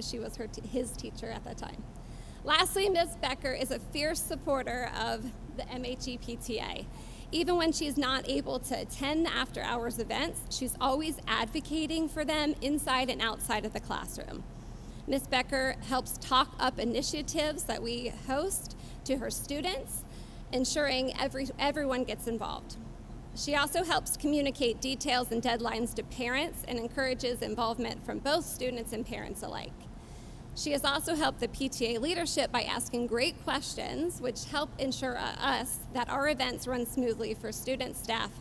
she was his teacher at that time. Lastly, Ms. Becker is a fierce supporter of the MHE PTA. Even when she's not able to attend the after-hours events, she's always advocating for them inside and outside of the classroom. Ms. Becker helps talk up initiatives that we host to her students, ensuring everyone gets involved. She also helps communicate details and deadlines to parents and encourages involvement from both students and parents alike. She has also helped the PTA leadership by asking great questions, which help ensure us that our events run smoothly for students, staff,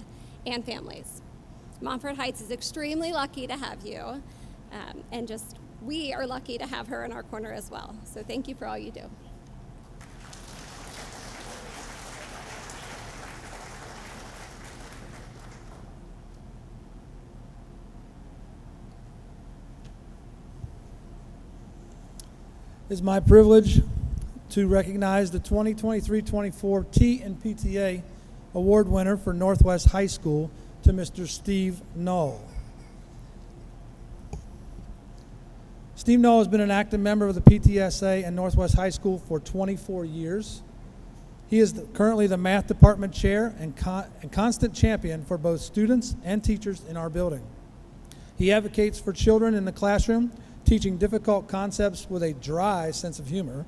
and families. Montfort Heights is extremely lucky to have you, we are lucky to have her in our corner as well. So thank you for all you do. It's my privilege to recognize the 2023-24 T and PTA Award winner for Northwest High School to Mr. Steve Knoll. Steve Knoll has been an active member of the PTSA and Northwest High School for 24 years. He is currently the math department chair and constant champion for both students and teachers in our building. He advocates for children in the classroom, teaching difficult concepts with a dry sense of humor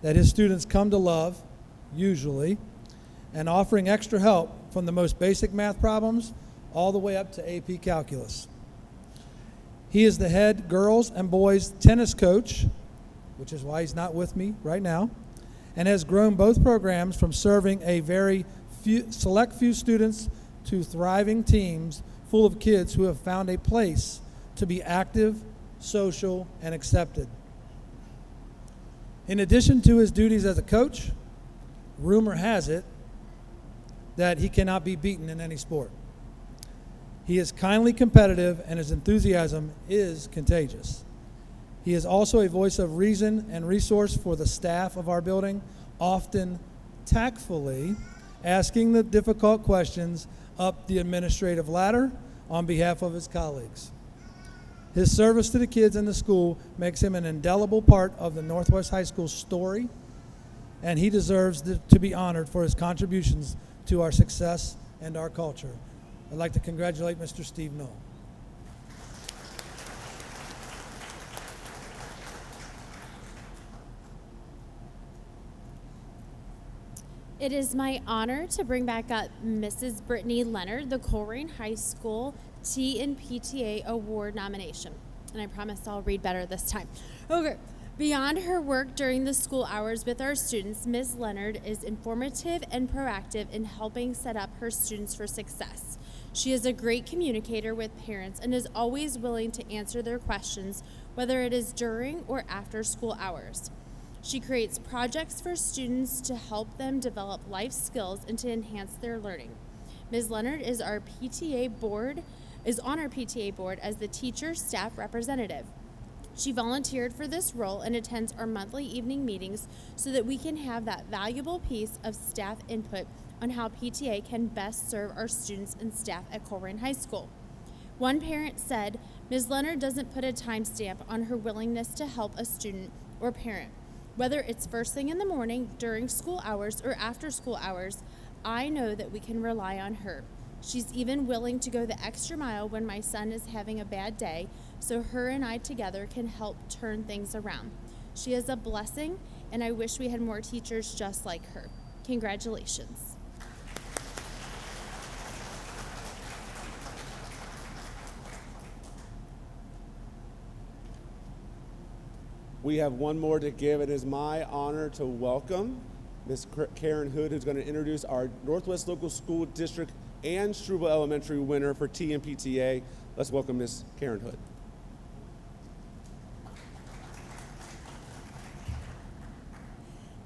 that his students come to love, usually, and offering extra help from the most basic math problems all the way up to AP Calculus. He is the head girls and boys tennis coach, which is why he's not with me right now, and has grown both programs from serving a very select few students to thriving teams full of kids who have found a place to be active, social, and accepted. In addition to his duties as a coach, rumor has it that he cannot be beaten in any sport. He is kindly competitive and his enthusiasm is contagious. He is also a voice of reason and resource for the staff of our building, often tactfully asking the difficult questions up the administrative ladder on behalf of his colleagues. His service to the kids in the school makes him an indelible part of the Northwest High School story, and he deserves to be honored for his contributions to our success and our culture. I'd like to congratulate Mr. Steve Knoll. It is my honor to bring back up Mrs. Brittany Leonard, the Colerain High School T and PTA Award nomination. And I promise I'll read better this time. Okay. Beyond her work during the school hours with our students, Ms. Leonard is informative and proactive in helping set up her students for success. She is a great communicator with parents and is always willing to answer their questions, whether it is during or after school hours. She creates projects for students to help them develop life skills and to enhance their learning. Ms. Leonard is on our PTA board as the teacher staff representative. She volunteered for this role and attends our monthly evening meetings so that we can have that valuable piece of staff input on how PTA can best serve our students and staff at Colerain High School. One parent said, Ms. Leonard doesn't put a timestamp on her willingness to help a student or parent. Whether it's first thing in the morning, during school hours, or after school hours, I know that we can rely on her. She's even willing to go the extra mile when my son is having a bad day so her and I together can help turn things around. She is a blessing, and I wish we had more teachers just like her. Congratulations. We have one more to give. It is my honor to welcome Ms. Karen Hood, who's going to introduce our Northwest Local School District and Struble Elementary winner for TMPTA. Let's welcome Ms. Karen Hood.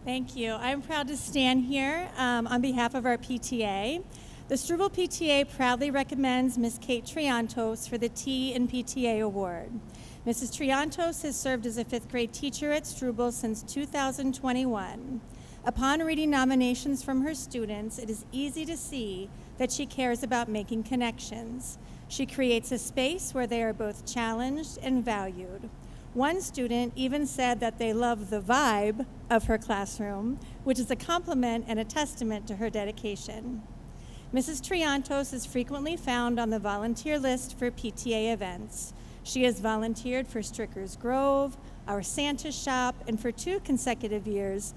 Thank you. I'm proud to stand here on behalf of our PTA. The Struble PTA proudly recommends Ms. Kate Triantos for the T in PTA Award. Mrs. Triantos has served as a 5th grade teacher at Struble since 2021. Upon reading nominations from her students, it is easy to see that she cares about making connections. She creates a space where they are both challenged and valued. One student even said that they love the vibe of her classroom, which is a compliment and a testament to her dedication. Mrs. Triantos is frequently found on the volunteer list for PTA events. She has volunteered for Stricker's Grove, our Santa Shop, and for 2 consecutive years,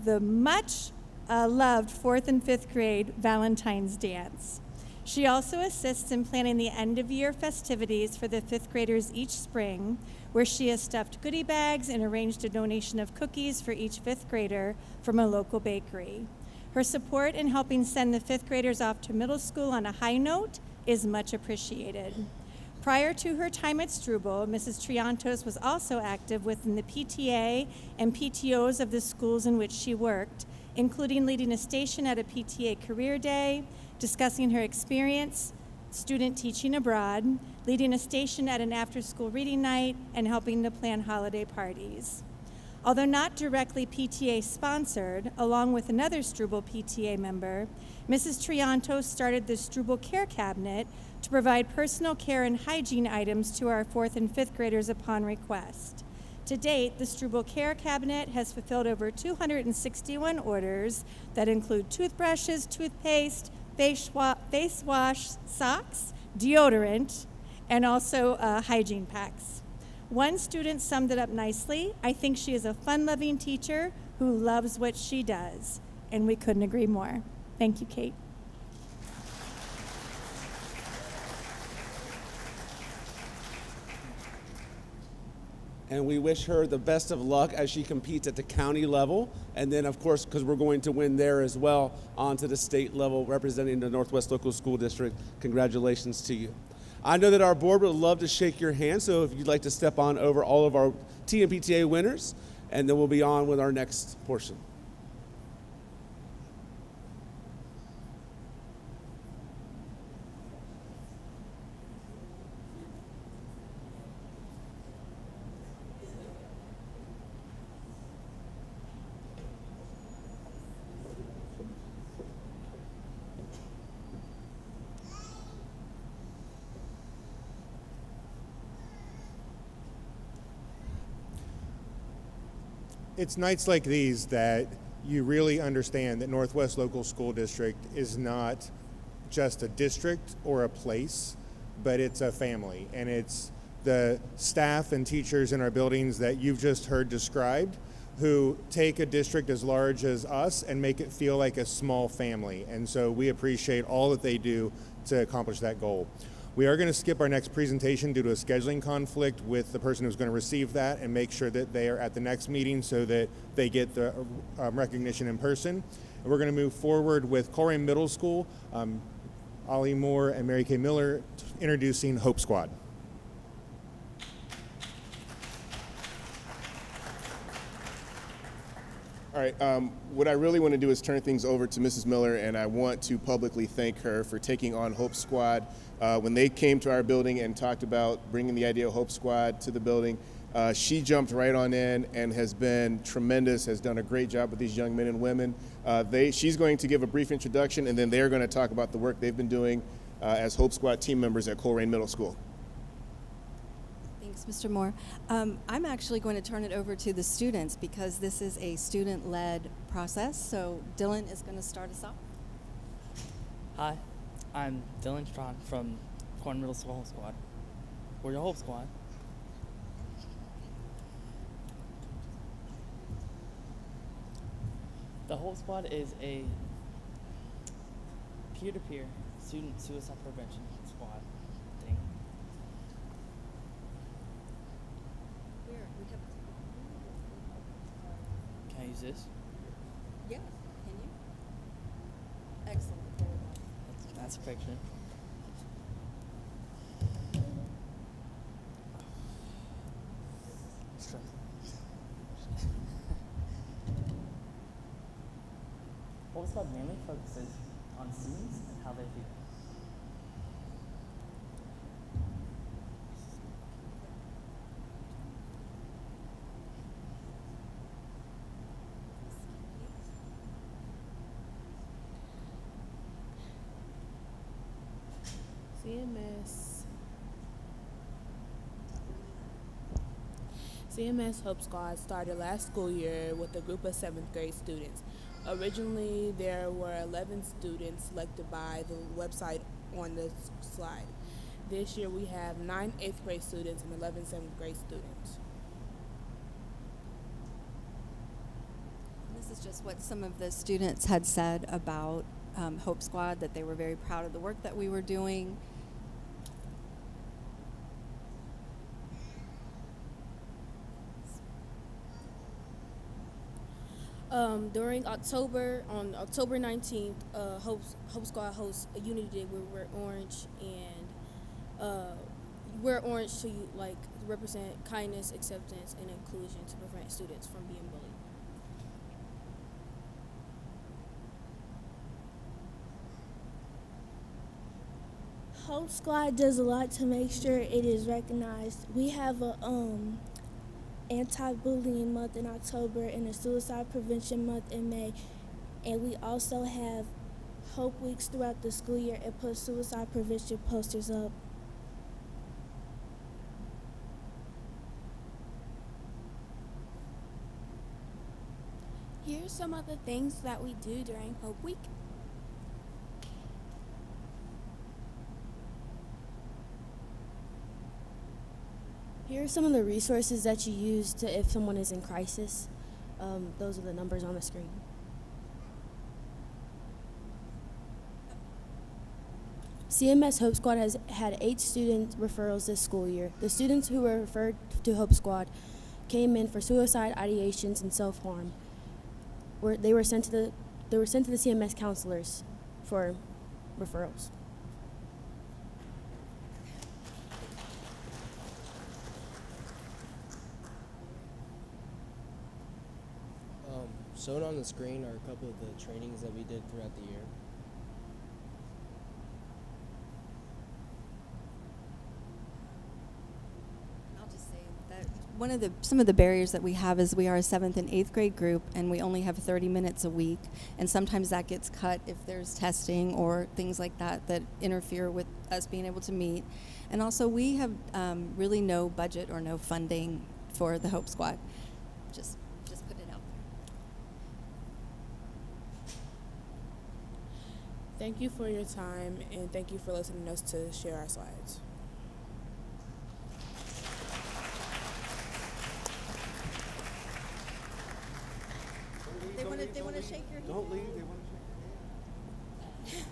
the much loved 4th and 5th grade Valentine's Dance. She also assists in planning the end-of-year festivities for the 5th graders each spring, where she has stuffed goodie bags and arranged a donation of cookies for each 5th grader from a local bakery. Her support in helping send the 5th graders off to middle school on a high note is much appreciated. Prior to her time at Struble, Mrs. Triantos was also active within the PTA and PTOs of the schools in which she worked, including leading a station at a PTA career day, discussing her experience, student teaching abroad, leading a station at an after-school reading night, and helping to plan holiday parties. Although not directly PTA sponsored, along with another Struble PTA member, Mrs. Triantos started the Struble Care Cabinet to provide personal care and hygiene items to our 4th and 5th graders upon request. To date, the Struble Care Cabinet has fulfilled over 261 orders that include toothbrushes, toothpaste, face wash, socks, deodorant, and also hygiene packs. One student summed it up nicely. I think she is a fun-loving teacher who loves what she does, and we couldn't agree more. Thank you, Kate. And we wish her the best of luck as she competes at the county level. And then, of course, because we're going to win there as well, on to the state level representing the Northwest Local School District. Congratulations to you. I know that our board would love to shake your hand, so if you'd like to step on over all of our TMPTA winners, and then we'll be on with our next portion. It's nights like these that you really understand that Northwest Local School District is not just a district or a place, but it's a family. And it's the staff and teachers in our buildings that you've just heard described who take a district as large as us and make it feel like a small family. And so we appreciate all that they do to accomplish that goal. We are going to skip our next presentation due to a scheduling conflict with the person who's going to receive that and make sure that they are at the next meeting so that they get the recognition in person. And we're going to move forward with Colerain Middle School, Ollie Moore and Mary Kay Miller introducing Hope Squad. All right, what I really want to do is turn things over to Mrs. Miller, and I want to publicly thank her for taking on Hope Squad. When they came to our building and talked about bringing the idea of Hope Squad to the building, she jumped right on in and has been tremendous, has done a great job with these young men and women. She's going to give a brief introduction, and then they're going to talk about the work they've been doing as Hope Squad team members at Colerain Middle School. Thanks, Mr. Moore. I'm actually going to turn it over to the students because this is a student-led process. So Dylan is going to start us off. Hi, I'm Dylan Strawn from Colerain Middle School Hope Squad. We're your Hope Squad, The Hope Squad is a peer-to-peer student suicide prevention squad thing. Can I use this? Yeah, can you? Excellent. That's a picture. Hope Squad mainly focuses on students and how they feel. CMS Hope Squad started last school year with a group of 7th grade students. Originally, there were 11 students selected by the website on the slide. This year, we have 9 8th grade students and 11 7th grade students. This is just what some of the students had said about Hope Squad, that they were very proud of the work that we were doing. During October, on October 19th, Hope Squad hosts a Unity Day where we're orange, and we're orange to represent kindness, acceptance, and inclusion to prevent students from being bullied. Hope Squad does a lot to make sure it is recognized. We have a anti-bullying month in October and a suicide prevention month in May, and we also have Hope Weeks throughout the school year and put suicide prevention posters up. Here's some of the things that we do during Hope Week. Here are some of the resources that you use if someone is in crisis. Those are the numbers on the screen. CMS Hope Squad has had 8 student referrals this school year. The students who were referred to Hope Squad came in for suicide ideations and self-harm. They were sent to the CMS counselors for referrals. Shown on the screen are a couple of the trainings that we did throughout the year. I'll just say that some of the barriers that we have is we are a 7th and 8th grade group, and we only have 30 minutes a week, and sometimes that gets cut if there's testing or things like that that interfere with us being able to meet. And also, we have really no budget or no funding for the Hope Squad. Just put it out there. Thank you for your time, and thank you for listening to us to share our slides. They want to shake your hand. Don't leave. They want to shake your hand.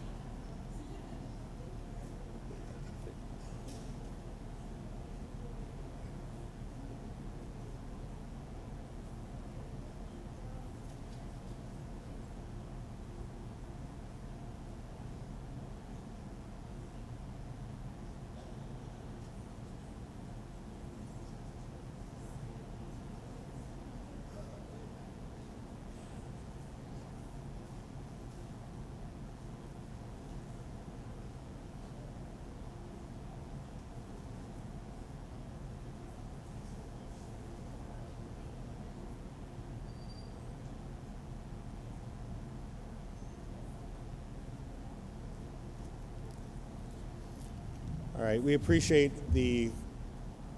All right, we appreciate the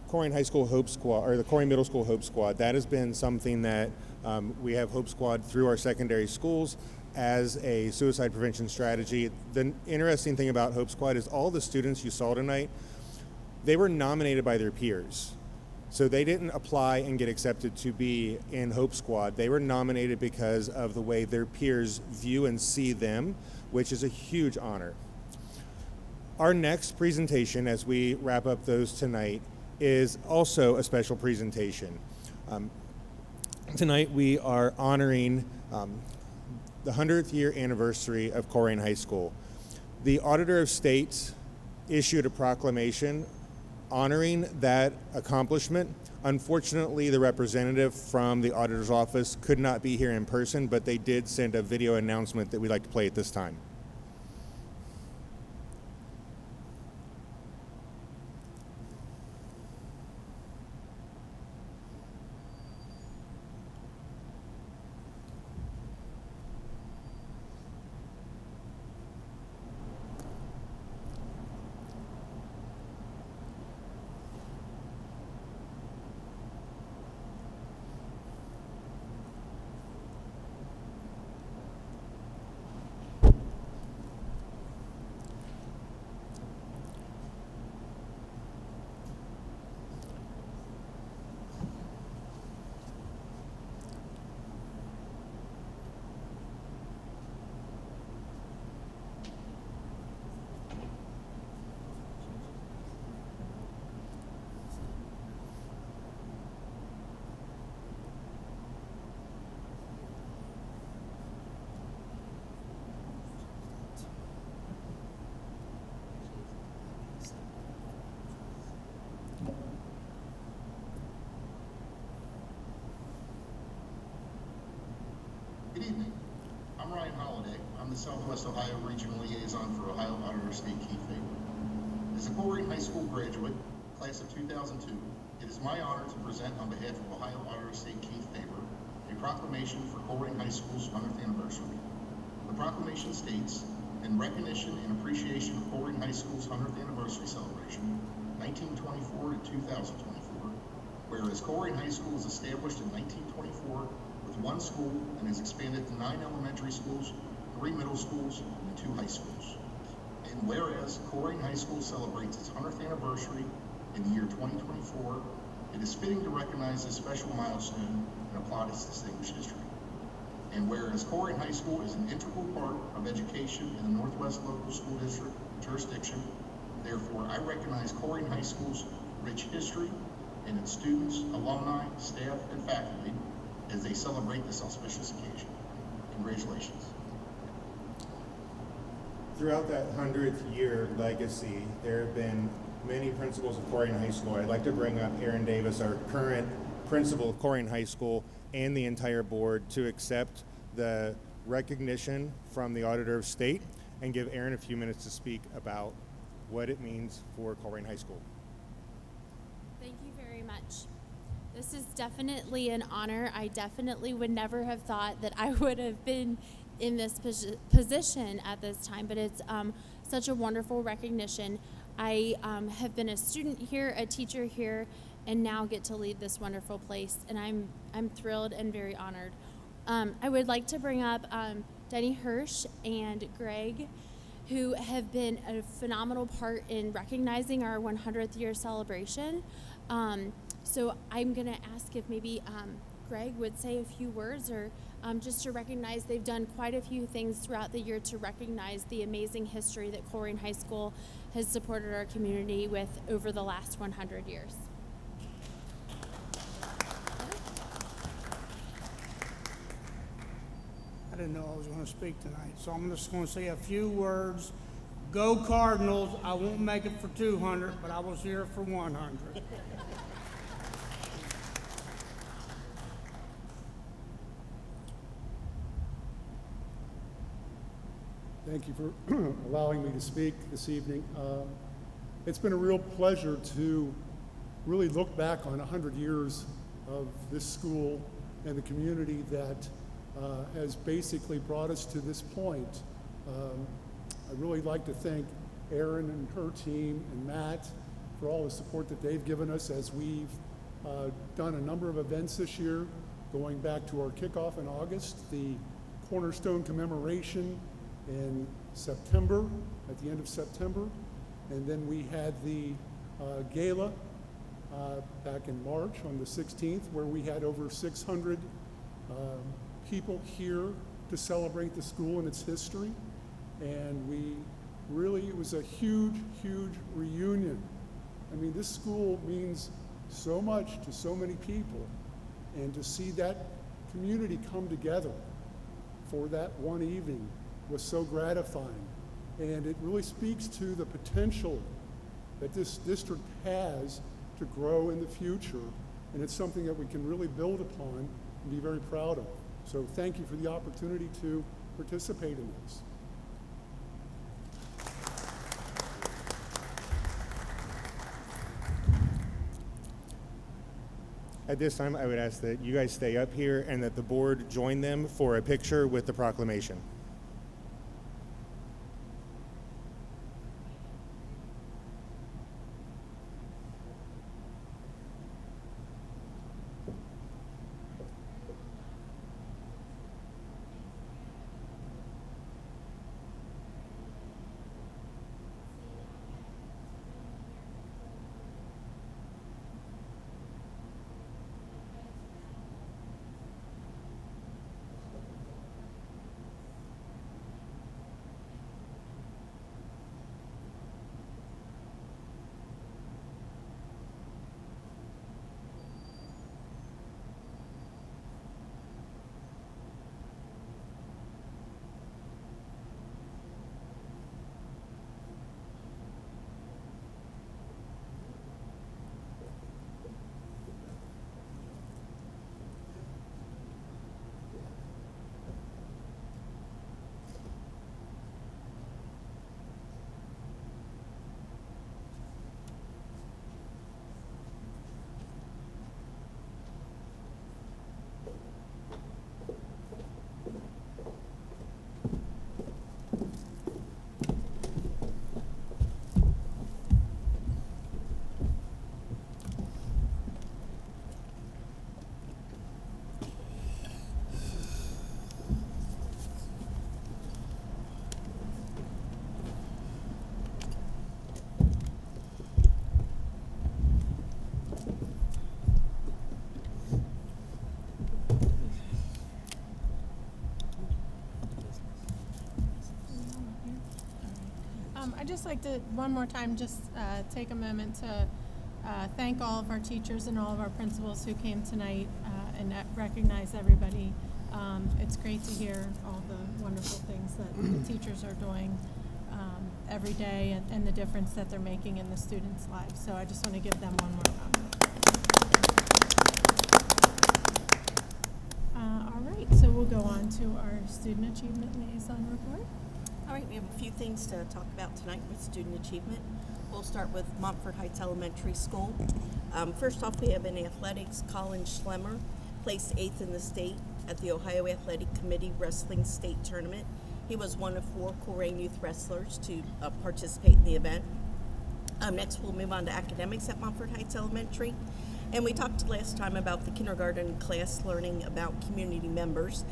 Corrigan High School Hope Squad, or the Corrigan Middle School Hope Squad. That has been something that we have Hope Squad through our secondary schools as a suicide prevention strategy. The interesting thing about Hope Squad is all the students you saw tonight, they were nominated by their peers. So they didn't apply and get accepted to be in Hope Squad. They were nominated because of the way their peers view and see them, which is a huge honor. Our next presentation, as we wrap up those tonight, is also a special presentation. Tonight we are honoring the 100th year anniversary of Colerain High School. The Auditor of State issued a proclamation honoring that accomplishment. Unfortunately, the representative from the auditor's office could not be here in person, but they did send a video announcement that we'd like to play at this time. Good evening. I'm Ryan Holliday. I'm the Southwest Ohio Regional Liaison for Ohio Auditor of State Keith Faber. As a Colerain High School graduate, class of 2002, it is my honor to present on behalf of Ohio Auditor of State Keith Faber a proclamation for Colerain High School's 100th anniversary. The proclamation states, in recognition and appreciation of Colerain High School's 100th anniversary celebration, 1924 to 2024, whereas Colerain High School was established in 1924 with one school and has expanded to 9 elementary schools, 3 middle schools, and 2 high schools. And whereas Colerain High School celebrates its 100th anniversary in the year 2024, it is fitting to recognize this special milestone and applaud its distinguished history. And whereas Colerain High School is an integral part of education in the Northwest Local School District jurisdiction, therefore I recognize Colerain High School's rich history and its students, alumni, staff, and faculty as they celebrate this auspicious occasion. Congratulations. Throughout that 100th year legacy, there have been many principals of Colerain High School. I'd like to bring up Aaron Davis, our current principal of Colerain High School, and the entire board to accept the recognition from the Auditor of State and give Aaron a few minutes to speak about what it means for Colerain High School. Thank you very much. This is definitely an honor. I definitely would never have thought that I would have been in this position at this time, but it's such a wonderful recognition. I have been a student here, a teacher here, and now get to lead this wonderful place, and I'm thrilled and very honored. I would like to bring up Denny Hirsch and Greg, who have been a phenomenal part in recognizing our 100th year celebration. So I'm going to ask if maybe Greg would say a few words, or just to recognize they've done quite a few things throughout the year to recognize the amazing history that Colerain High School has supported our community with over the last 100 years. I didn't know I was going to speak tonight, so I'm just going to say a few words. Go Cardinals. I won't make it for 200, but I was here for 100. Thank you for allowing me to speak this evening. It's been a real pleasure to really look back on 100 years of this school and the community that has basically brought us to this point. I'd really like to thank Erin and her team and Matt for all the support that they've given us as we've done a number of events this year, going back to our kickoff in August, the Cornerstone commemoration in September, at the end of September, and then we had the gala back in March on the 16th, where we had over 600 people here to celebrate the school and its history. And it was a huge, huge reunion. I mean, this school means so much to so many people, and to see that community come together for that one evening was so gratifying. And it really speaks to the potential that this district has to grow in the future, and it's something that we can really build upon and be very proud of. So thank you for the opportunity to participate in this. At this time, I would ask that you guys stay up here and that the board join them for a picture with the proclamation. I'd just like to, one more time, just take a moment to thank all of our teachers and all of our principals who came tonight and recognize everybody. It's great to hear all the wonderful things that the teachers are doing every day and the difference that they're making in the students' lives. So I just want to give them one more round. All right, so we'll go on to our Student Achievement Liaison Report. All right, we have a few things to talk about tonight with student achievement. We'll start with Montfort Heights Elementary School. First off, we have in athletics, Colin Schlemmer placed 8th in the state at the Ohio Athletic Committee Wrestling State Tournament. He was one of 4 Colerain youth wrestlers to participate in the event. Next, we'll move on to academics at Montfort Heights Elementary. And we talked last time about the kindergarten class learning about community members.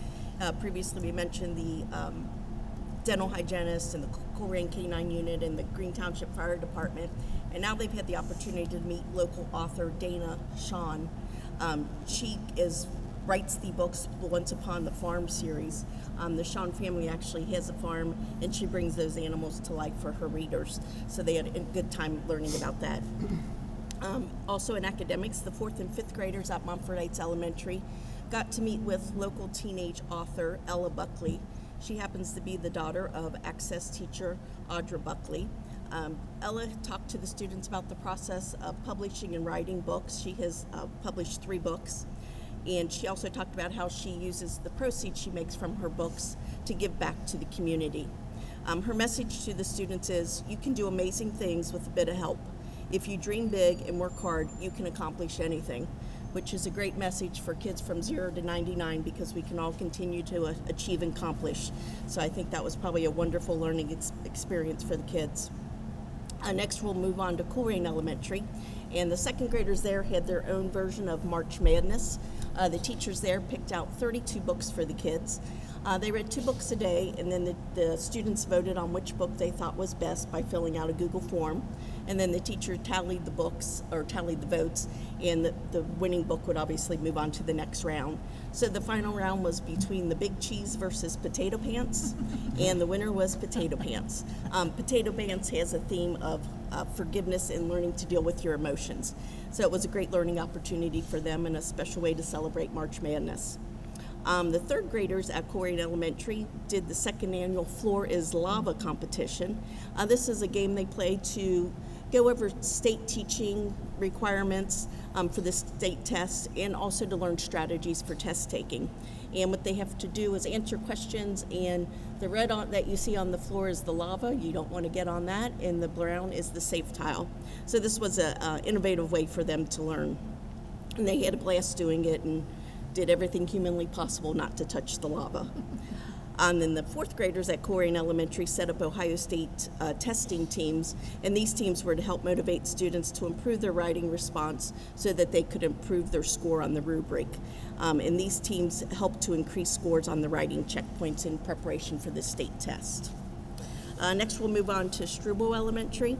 Previously, we mentioned the dental hygienist and the Colerain K-9 unit and the Green Township Fire Department. And now they've had the opportunity to meet local author Dana Shawn. She writes the books Once Upon the Farm series. The Shawn family actually has a farm, and she brings those animals to life for her readers. So they had a good time learning about that. Also in academics, the 4th and 5th graders at Montfort Heights Elementary got to meet with local teenage author Ella Buckley. She happens to be the daughter of Access teacher Audra Buckley. Ella talked to the students about the process of publishing and writing books. She has published 3 books. And she also talked about how she uses the proceeds she makes from her books to give back to the community. Her message to the students is, you can do amazing things with a bit of help. If you dream big and work hard, you can accomplish anything, which is a great message for kids from 0 to 99 because we can all continue to achieve and accomplish. So I think that was probably a wonderful learning experience for the kids. Next, we'll move on to Colerain Elementary. And the 2nd graders there had their own version of March Madness. The teachers there picked out 32 books for the kids. They read 2 books a day, and then the students voted on which book they thought was best by filling out a Google form. and then the teacher tallied the books or tallied the votes, and the winning book would obviously move on to the next round. So the final round was between the Big Cheese versus Potato Pants, and the winner was Potato Pants. Potato Pants has a theme of forgiveness and learning to deal with your emotions. So it was a great learning opportunity for them and a special way to celebrate March Madness. The third graders at Colerain Elementary did the second annual Floor is Lava competition. This is a game they play to go over state teaching requirements for the state test, and also to learn strategies for test taking. And what they have to do is answer questions, and the red that you see on the floor is the lava. You don't want to get on that, and the brown is the safe tile. So this was an innovative way for them to learn. And they had a blast doing it and did everything humanly possible not to touch the lava. And then the fourth graders at Colerain Elementary set up Ohio State testing teams, and these teams were to help motivate students to improve their writing response so that they could improve their score on the rubric. And these teams helped to increase scores on the writing checkpoints in preparation for the state test. Next, we'll move on to Struble Elementary,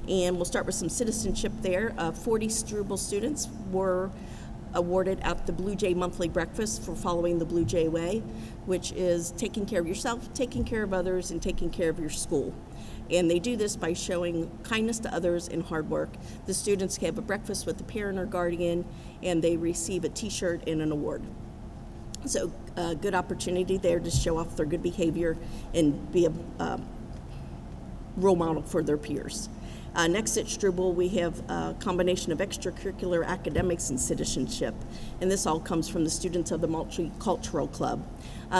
and we'll start with some citizenship there. 40 Struble students were awarded at the Blue Jay Monthly Breakfast for following the Blue Jay Way, which is taking care of yourself, taking care of others, and taking care of your school. And they do this by showing kindness to others and hard work. The students have a breakfast with a parent or guardian, and they receive a t-shirt and an award. So a good opportunity there to show off their good behavior and be a role model for their peers. Next at Struble, we have a combination of extracurricular academics and citizenship, and this all comes from the students of the Multicultural Club.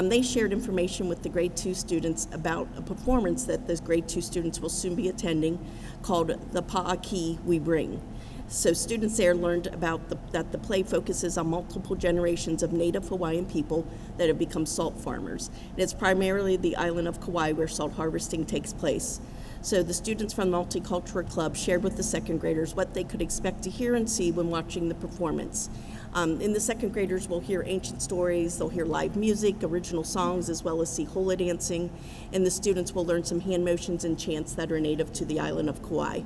They shared information with the grade 2 students about a performance that those grade 2 students will soon be attending called The Pa'aki We Bring. So students there learned about that the play focuses on multiple generations of Native Hawaiian people that have become salt farmers. And it's primarily the island of Kauai where salt harvesting takes place. So the students from the Multicultural Club shared with the second graders what they could expect to hear and see when watching the performance. In the second graders will hear ancient stories, they'll hear live music, original songs, as well as see hula dancing, and the students will learn some hand motions and chants that are native to the island of Kauai.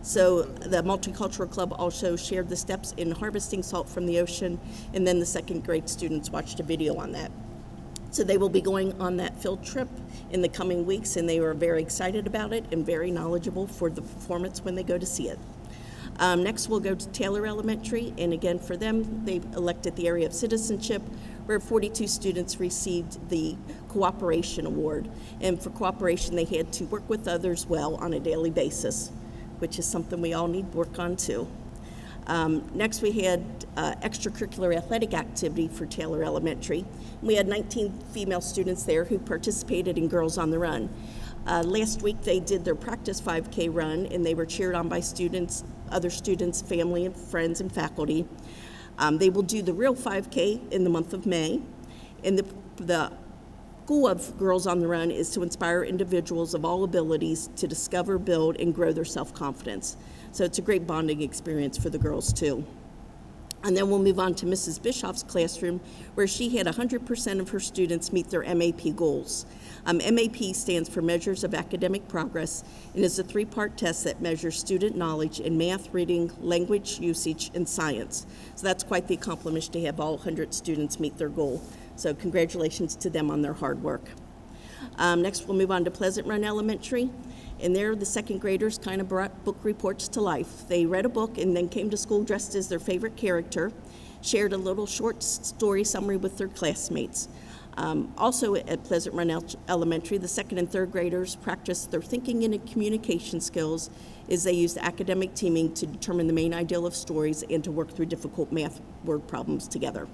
So the Multicultural Club also shared the steps in harvesting salt from the ocean, and then the second grade students watched a video on that. So they will be going on that field trip in the coming weeks, and they were very excited about it and very knowledgeable for the performance when they go to see it. Next, we'll go to Taylor Elementary, and again for them, they elected the area of citizenship, where 42 students received the Cooperation Award. And for cooperation, they had to work with others well on a daily basis, which is something we all need to work on too. Next, we had extracurricular athletic activity for Taylor Elementary. We had 19 female students there who participated in Girls on the Run. Last week, they did their practice 5K run, and they were cheered on by students, other students, family, and friends, and faculty. They will do the real 5K in the month of May, and the goal of Girls on the Run is to inspire individuals of all abilities to discover, build, and grow their self-confidence. So it's a great bonding experience for the girls too. And then we'll move on to Mrs. Bischoff's classroom, where she had 100% of her students meet their MAP goals. MAP stands for Measures of Academic Progress, and is a 3-part test that measures student knowledge in math, reading, language usage, and science. So that's quite the accomplishment to have all 100 students meet their goal. So congratulations to them on their hard work. Next, we'll move on to Pleasant Run Elementary. And there, the second graders kind of brought book reports to life. They read a book and then came to school dressed as their favorite character, shared a little short story summary with their classmates. Also at Pleasant Run Elementary, the second and third graders practiced their thinking and communication skills as they used academic teaming to determine the main ideal of stories and to work through difficult math word problems together.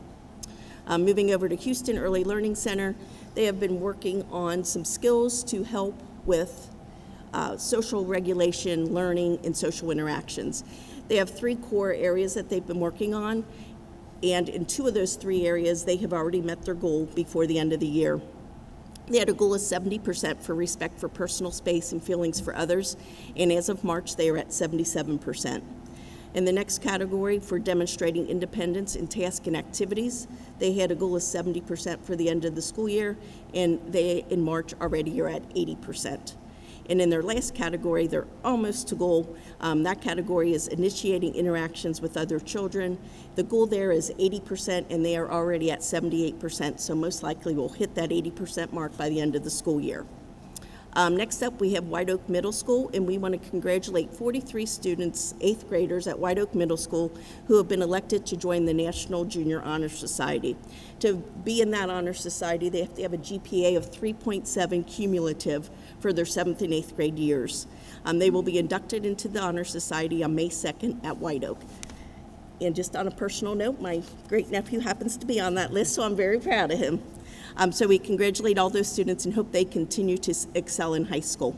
Moving over to Houston Early Learning Center, they have been working on some skills to help with social regulation, learning, and social interactions. They have 3 core areas that they've been working on, and in 2 of those 3 areas, they have already met their goal before the end of the year. They had a goal of 70% for respect for personal space and feelings for others, and as of March, they are at 77%. In the next category, for demonstrating independence in tasks and activities, they had a goal of 70% for the end of the school year, and they, in March, already are at 80%. And in their last category, they're almost to goal. That category is initiating interactions with other children. The goal there is 80%, and they are already at 78%, so most likely we'll hit that 80% mark by the end of the school year. Next up, we have White Oak Middle School, and we want to congratulate 43 students, 8th graders at White Oak Middle School, who have been elected to join the National Junior Honor Society. To be in that honor society, they have to have a GPA of 3.7 cumulative for their 7th and 8th grade years. They will be inducted into the Honor Society on May 2nd at White Oak. And just on a personal note, my great-nephew happens to be on that list, so I'm very proud of him. So we congratulate all those students and hope they continue to excel in high school.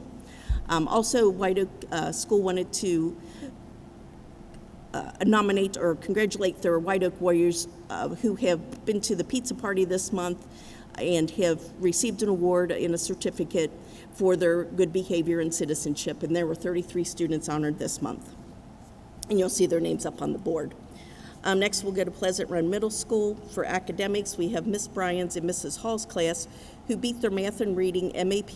Also, White Oak School wanted to nominate or congratulate their White Oak Warriors who have been to the pizza party this month and have received an award and a certificate for their good behavior and citizenship. And there were 33 students honored this month. And you'll see their names up on the board. Next, we'll go to Pleasant Run Middle School. For academics, we have Miss Bryan's and Mrs. Hall's class who beat their math and reading MAP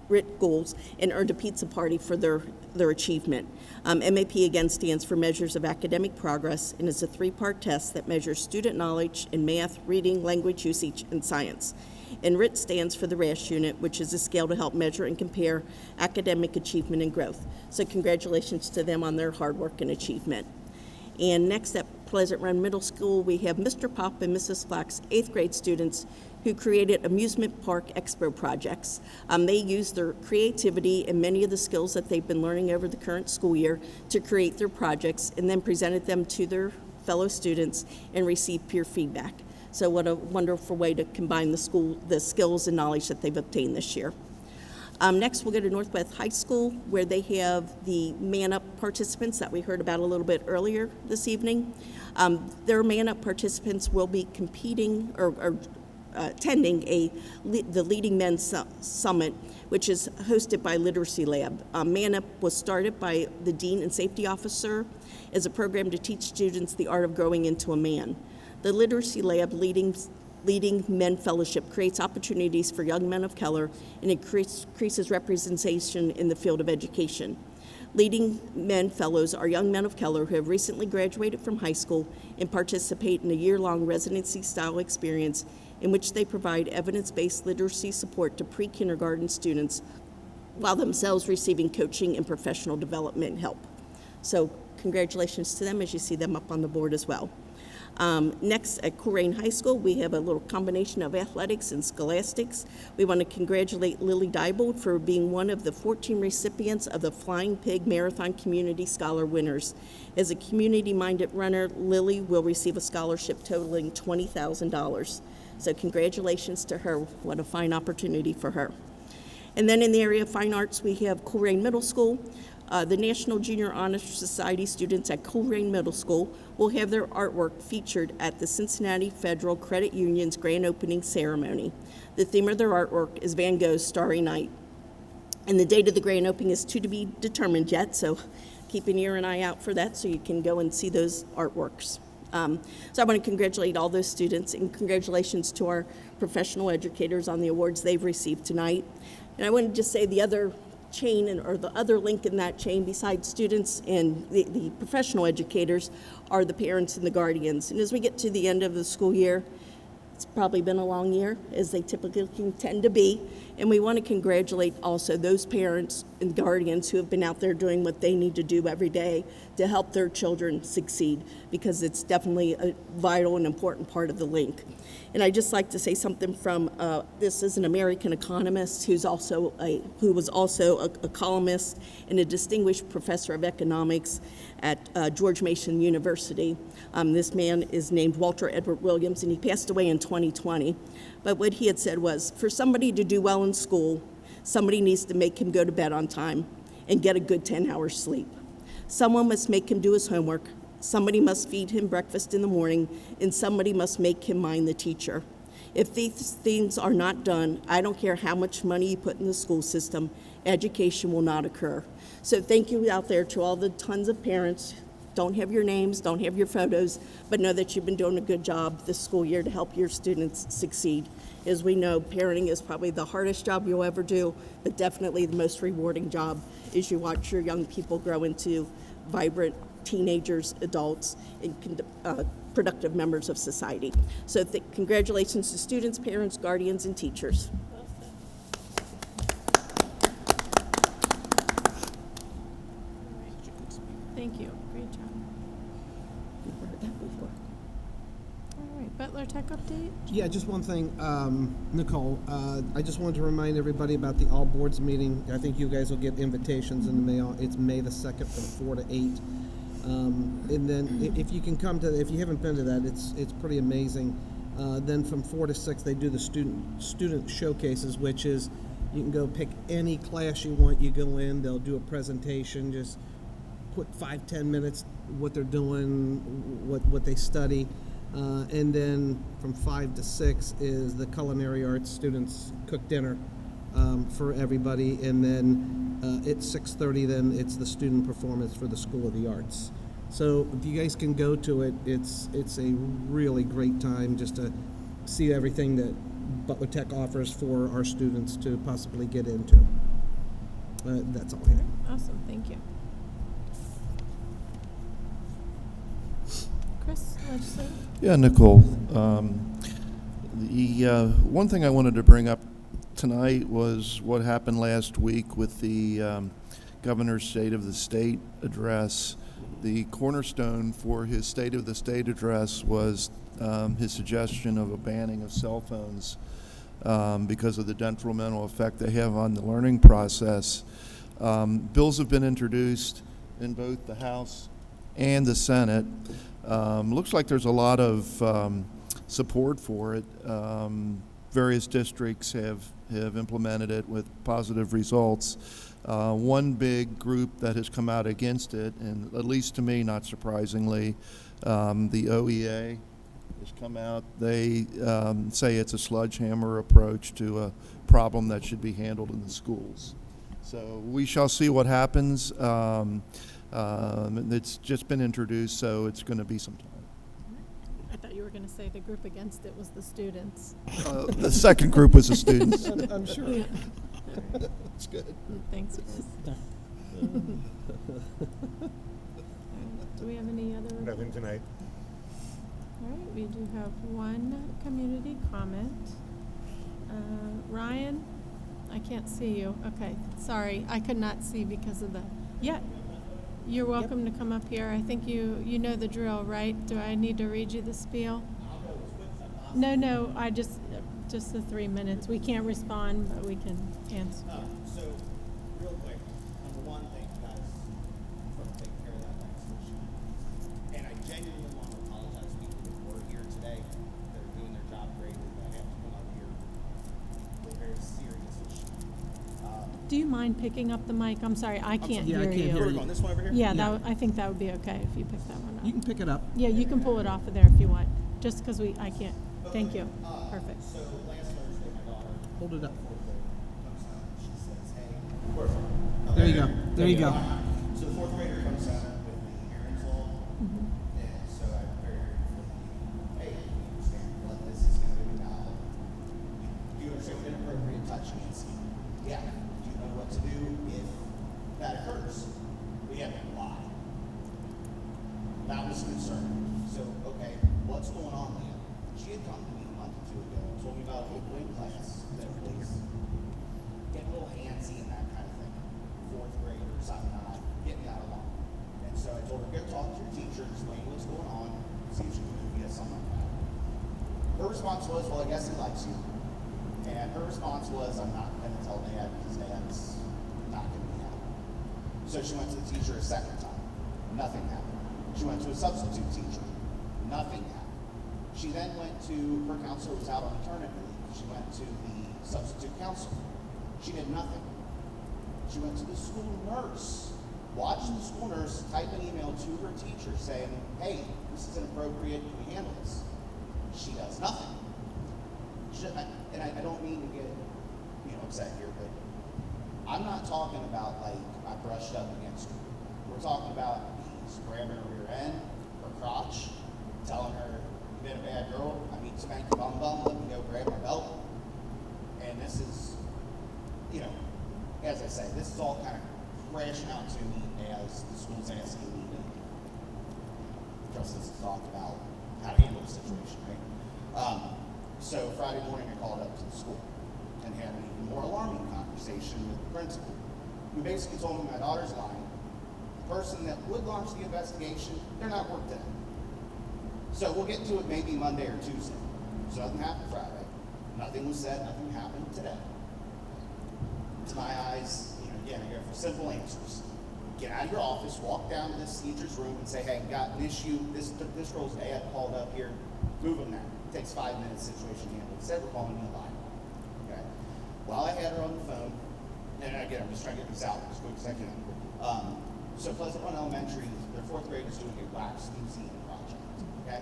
RIT goals and earned a pizza party for their achievement. MAP again stands for Measures of Academic Progress and is a 3-part test that measures student knowledge in math, reading, language usage, and science. And RIT stands for the RASH unit, which is a scale to help measure and compare academic achievement and growth. So congratulations to them on their hard work and achievement. And next at Pleasant Run Middle School, we have Mr. Pop and Mrs. Flax, 8th grade students who created amusement park expo projects. They used their creativity and many of the skills that they've been learning over the current school year to create their projects and then presented them to their fellow students and received peer feedback. So what a wonderful way to combine the skills and knowledge that they've obtained this year. Next, we'll go to Northwest High School, where they have the Man Up participants that we heard about a little bit earlier this evening. Their Man Up participants will be competing or attending the Leading Men Summit, which is hosted by Literacy Lab. Man Up was started by the Dean and Safety Officer as a program to teach students the art of growing into a man. The Literacy Lab Leading Men Fellowship creates opportunities for young men of color and increases representation in the field of education. Leading Men Fellows are young men of color who have recently graduated from high school and participate in a year-long residency-style experience in which they provide evidence-based literacy support to pre-kindergarten students while themselves receiving coaching and professional development help. So congratulations to them as you see them up on the board as well. Next, at Coleraine High School, we have a little combination of athletics and scholastics. We want to congratulate Lily Diebold for being one of the 14 recipients of the Flying Pig Marathon Community Scholar winners. As a community-minded runner, Lily will receive a scholarship totaling $20,000. So congratulations to her. What a fine opportunity for her. And then in the area of fine arts, we have Coleraine Middle School. The National Junior Honor Society students at Coleraine Middle School will have their artwork featured at the Cincinnati Federal Credit Union's grand opening ceremony. The theme of their artwork is Van Gogh's Starry Night. And the date of the grand opening is to be determined yet, so keep an ear and eye out for that so you can go and see those artworks. So I want to congratulate all those students and congratulations to our professional educators on the awards they've received tonight. And I want to just say the other chain or the other link in that chain besides students and the professional educators are the parents and the guardians. And as we get to the end of the school year, it's probably been a long year, as they typically tend to be, and we want to congratulate also those parents and guardians who have been out there doing what they need to do every day to help their children succeed, because it's definitely a vital and important part of the link. And I'd just like to say something from, this is an American economist who was also a columnist and a distinguished professor of economics at George Mason University. This man is named Walter Edward Williams, and he passed away in 2020. But what he had said was, for somebody to do well in school, somebody needs to make him go to bed on time and get a good 10 hours sleep. Someone must make him do his homework. Somebody must feed him breakfast in the morning, and somebody must make him mind the teacher. If these things are not done, I don't care how much money you put in the school system, education will not occur. So thank you out there to all the tons of parents, Don't have your names, don't have your photos, but know that you've been doing a good job this school year to help your students succeed. As we know, parenting is probably the hardest job you'll ever do, but definitely the most rewarding job as you watch your young people grow into vibrant teenagers, adults, and productive members of society. So congratulations to students, parents, guardians, and teachers. Thank you. Great job. You've heard that before. All right, Butler Tech update. Yeah, just one thing, Nicole. I just wanted to remind everybody about the all boards meeting. I think you guys will get invitations in the mail. It's May the 2nd from 4 to 8. And then if you can come to, if you haven't been to that, it's pretty amazing. Then from 4 to 6, they do the student showcases, which is you can go pick any class you want. You go in, they'll do a presentation, just put 5-10 minutes what they're doing, what they study. And then from 5 to 6 is the culinary arts students cook dinner for everybody. And then at 6:30, then it's the student performance for the School of the Arts. So if you guys can go to it, it's a really great time just to see everything that Butler Tech offers for our students to possibly get into. That's all I have. Awesome, thank you. Chris, legislator? Yeah, Nicole. The one thing I wanted to bring up tonight was what happened last week with the governor's State of the State address. The cornerstone for his State of the State address was his suggestion of a banning of cell phones because of the detrimental effect they have on the learning process. Bills have been introduced in both the House and the Senate. Looks like there's a lot of support for it. Various districts have implemented it with positive results. One big group that has come out against it, and at least to me, not surprisingly, the OEA has come out. They say it's a sledgehammer approach to a problem that should be handled in the schools. So we shall see what happens. It's just been introduced, so it's going to be some time. I thought you were going to say the group against it was the students. The second group was the students. I'm sure. That's good. Thanks, Chris. Do we have any other? Nothing tonight. All right, we do have one community comment. Ryan, I can't see you. Okay, sorry, I could not see because of the, yeah. You're welcome to come up here. I think you know the drill, right? Do I need to read you the spiel? No, I just the 3 minutes. We can't respond, but we can answer. So, real quick, number one, thank you guys for taking care of that vaccination. And I genuinely want to apologize to people that were here today that are doing their job great and that have to come up here with a very serious issue. Do you mind picking up the mic? I'm sorry, I can't hear you. I can't hear you. This one over here? Yeah, I think that would be okay if you pick that one up. You can pick it up. Yeah, you can pull it off of there if you want, just because I can't. Thank you. Perfect. So last Thursday, my daughter Hold it up. comes home. She says, "Hey, There you go. There you go. So the fourth grader comes home with the Aaron's law, and so I'm very grateful. Hey, you understand what this is going to be about? Do you understand what inappropriate touch means? Yeah. Do you know what to do if that occurs? We have to lie. That was concern. So, okay, what's going on, Leah? She had come to me a month or two ago and told me about a whole grade class that was getting a little handsy and that kind of thing. Fourth graders, I'm not getting that along. And so I told her, go talk to your teacher, explain what's going on, see if she can do something like that. Her response was, well, I guess he likes you. And her response was, I'm not going to tell Dad because Dad's not going to be happy. So she went to the teacher a second time. Nothing happened. She went to a substitute teacher. Nothing happened. She then went to, her counselor was out on maternity leave. She went to the substitute counselor. She did nothing. She went to the school nurse. Watched the school nurse type an email to her teacher saying, hey, this is inappropriate, can we handle this? She does nothing. And I don't mean to get, upset here, but I'm not talking about like I brushed up against her. We're talking about just grabbing her rear end, her crotch, telling her, "You've been a bad girl. I mean, spank your bum bum. Let me go grab my belt." And this is, you know, as I say, this is all kind of crashing out to me as the school's asking me to just to talk about how to handle the situation, right? So Friday morning, I called up to the school and had an even more alarming conversation with the principal, who basically told me my daughter's lying. The person that would launch the investigation, they're not work today. So we'll get to it maybe Monday or Tuesday. So nothing happened Friday. Nothing was said, nothing happened today. To my eyes, you know, again, I go for simple answers. Get out of your office, walk down to this teacher's room and say, "Hey, got an issue. This girl's dad called up here. Move him now." It takes 5 minutes, situation handled. Instead, we're calling me a liar. Okay? While I had her on the phone, and again, I'm just trying to get this out as quick as I can. So Pleasant Run Elementary, their 4th grade is doing a wax museum project. Okay?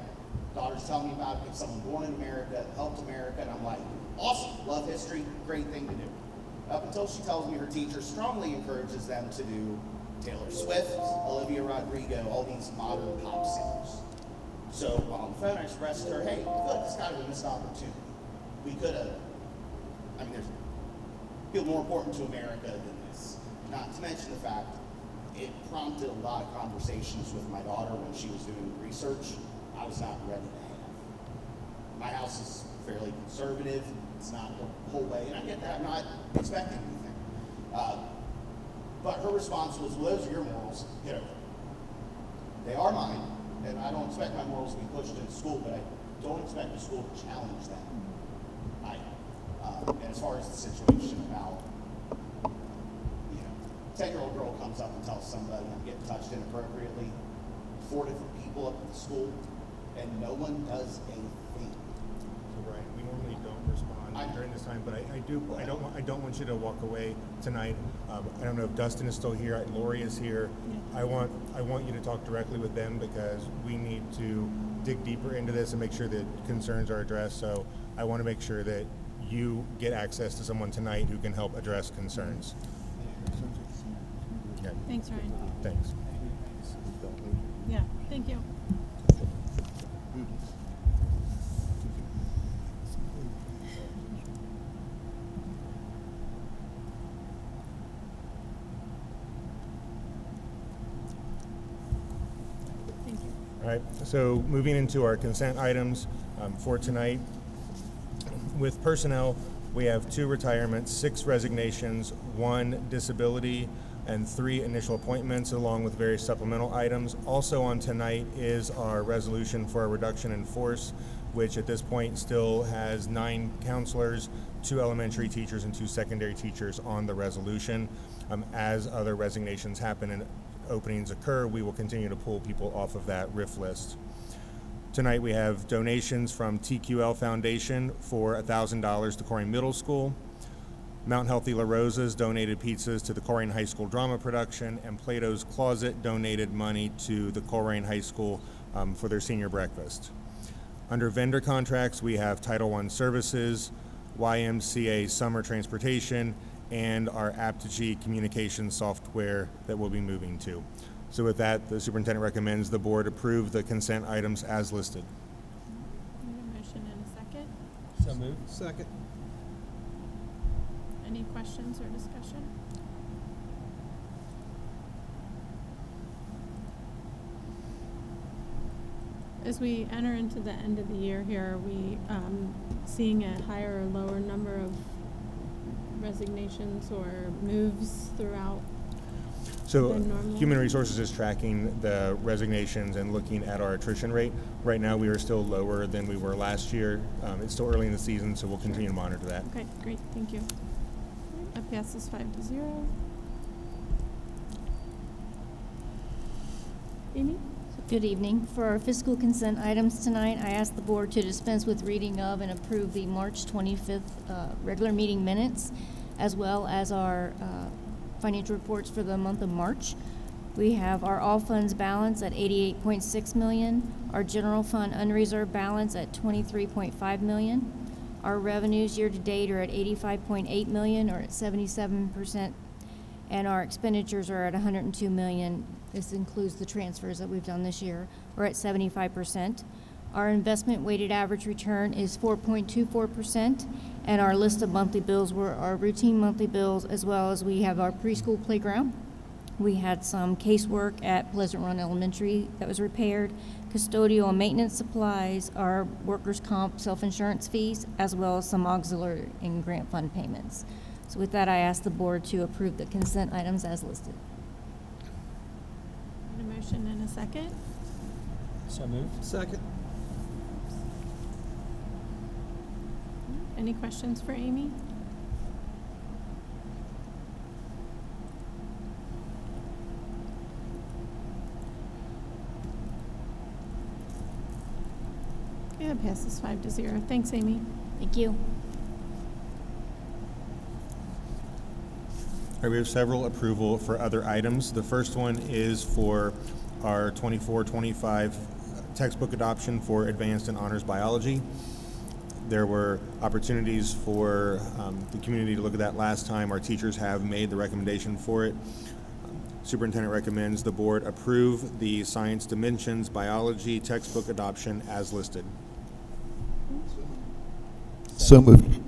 Daughter's telling me about it. It's someone born in America, helped America, and I'm like, awesome, love history, great thing to do. Up until she tells me her teacher strongly encourages them to do Taylor Swift, Olivia Rodrigo, all these modern pop singers. So on the phone, I expressed to her, "Hey, I feel like this kind of a missed opportunity. We could have, I mean, there's feel more important to America than this." Not to mention the fact it prompted a lot of conversations with my daughter when she was doing research I was not ready to have. My house is fairly conservative. It's not the whole way, and I get that. I'm not expecting anything. But her response was, "Well, those are your morals. Get over it." They are mine, and I don't expect my morals to be pushed into school, but I don't expect the school to challenge them. And as far as the situation about, you know, 10-year-old girl comes up and tells somebody I'm getting touched inappropriately, 4 different people up at the school, and no one does anything. So Brian, we normally don't respond during this time, but I don't want you to walk away tonight. I don't know if Dustin is still here. Lori is here. I want you to talk directly with them because we need to dig deeper into this and make sure that concerns are addressed. So I want to make sure that you get access to someone tonight who can help address concerns. Okay. Thanks, Ryan. Thanks. Yeah, thank you. Thank you. All right, so moving into our consent items for tonight. With personnel, we have 2 retirements, 6 resignations, 1 disability, and 3 initial appointments, along with various supplemental items. Also on tonight is our resolution for a reduction in force, which at this point still has 9 counselors, 2 elementary teachers, and 2 secondary teachers on the resolution. As other resignations happen and openings occur, we will continue to pull people off of that RIF list. Tonight we have donations from TQL Foundation for $1,000 to Corning Middle School. Mount Healthy La Rosa's donated pizzas to the Colerain High School drama production, and Plato's Closet donated money to the Colerain High School for their senior breakfast. Under vendor contracts, we have Title I Services, YMCA Summer Transportation, and our Apogee communication software that we'll be moving to. So with that, the superintendent recommends the board approve the consent items as listed. We have a motion and a second. So moved. Second. Any questions or discussion? As we enter into the end of the year here, are we seeing a higher or lower number of resignations or moves throughout? So than normal? Human Resources is tracking the resignations and looking at our attrition rate. Right now, we are still lower than we were last year. It's still early in the season, so we'll continue to monitor that. Okay, great, thank you. That passes 5-0. Amy? Good evening. For our fiscal consent items tonight, I ask the board to dispense with reading of and approve the March 25th regular meeting minutes, as well as our financial reports for the month of March. We have our all funds balance at $88.6 million, our general fund unreserved balance at $23.5 million. Our revenues year to date are at $85.8 million, or at 77%, and our expenditures are at $102 million. This includes the transfers that we've done this year. We're at 75%. Our investment weighted average return is 4.24%, and our list of monthly bills were our routine monthly bills, as well as we have our preschool playground. We had some casework at Pleasant Run Elementary that was repaired, custodial and maintenance supplies, our workers' comp self-insurance fees, as well as some auxiliary and grant fund payments. So with that, I ask the board to approve the consent items as listed. A motion and a second. So moved. Second. Any questions for Amy? Okay, that passes 5-0. Thanks, Amy. Thank you. All right, we have several approval for other items. The first one is for our 24-25 textbook adoption for advanced and honors biology. There were opportunities for the community to look at that last time. Our teachers have made the recommendation for it. Superintendent recommends the board approve the Science Dimensions Biology textbook adoption as listed. So moved.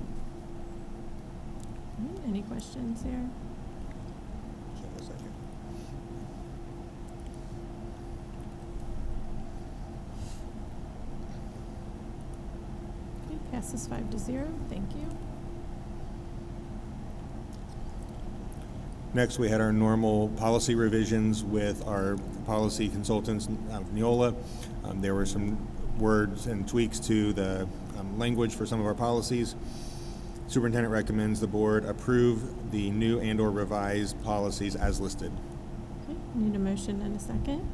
Any questions here? Okay, passes 5-0. Thank you. Next, we had our normal policy revisions with our policy consultants out of Neola. There were some words and tweaks to the language for some of our policies. Superintendent recommends the board approve the new and/or revised policies as listed. Okay, need a motion and a second.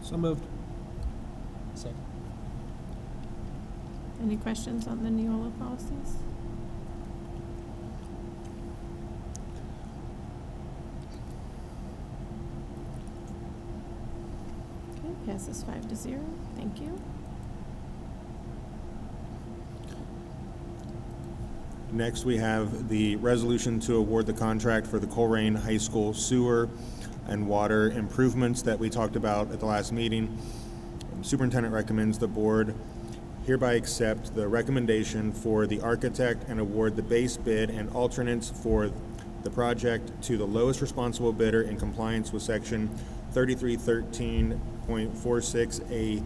So moved. Second. Any questions on the Neola policies? Okay, passes 5-0. Thank you. Next, we have the resolution to award the contract for the Colerain High School sewer and water improvements that we talked about at the last meeting. Superintendent recommends the board hereby accept the recommendation for the architect and award the base bid and alternates for the project to the lowest responsible bidder in compliance with section 3313.46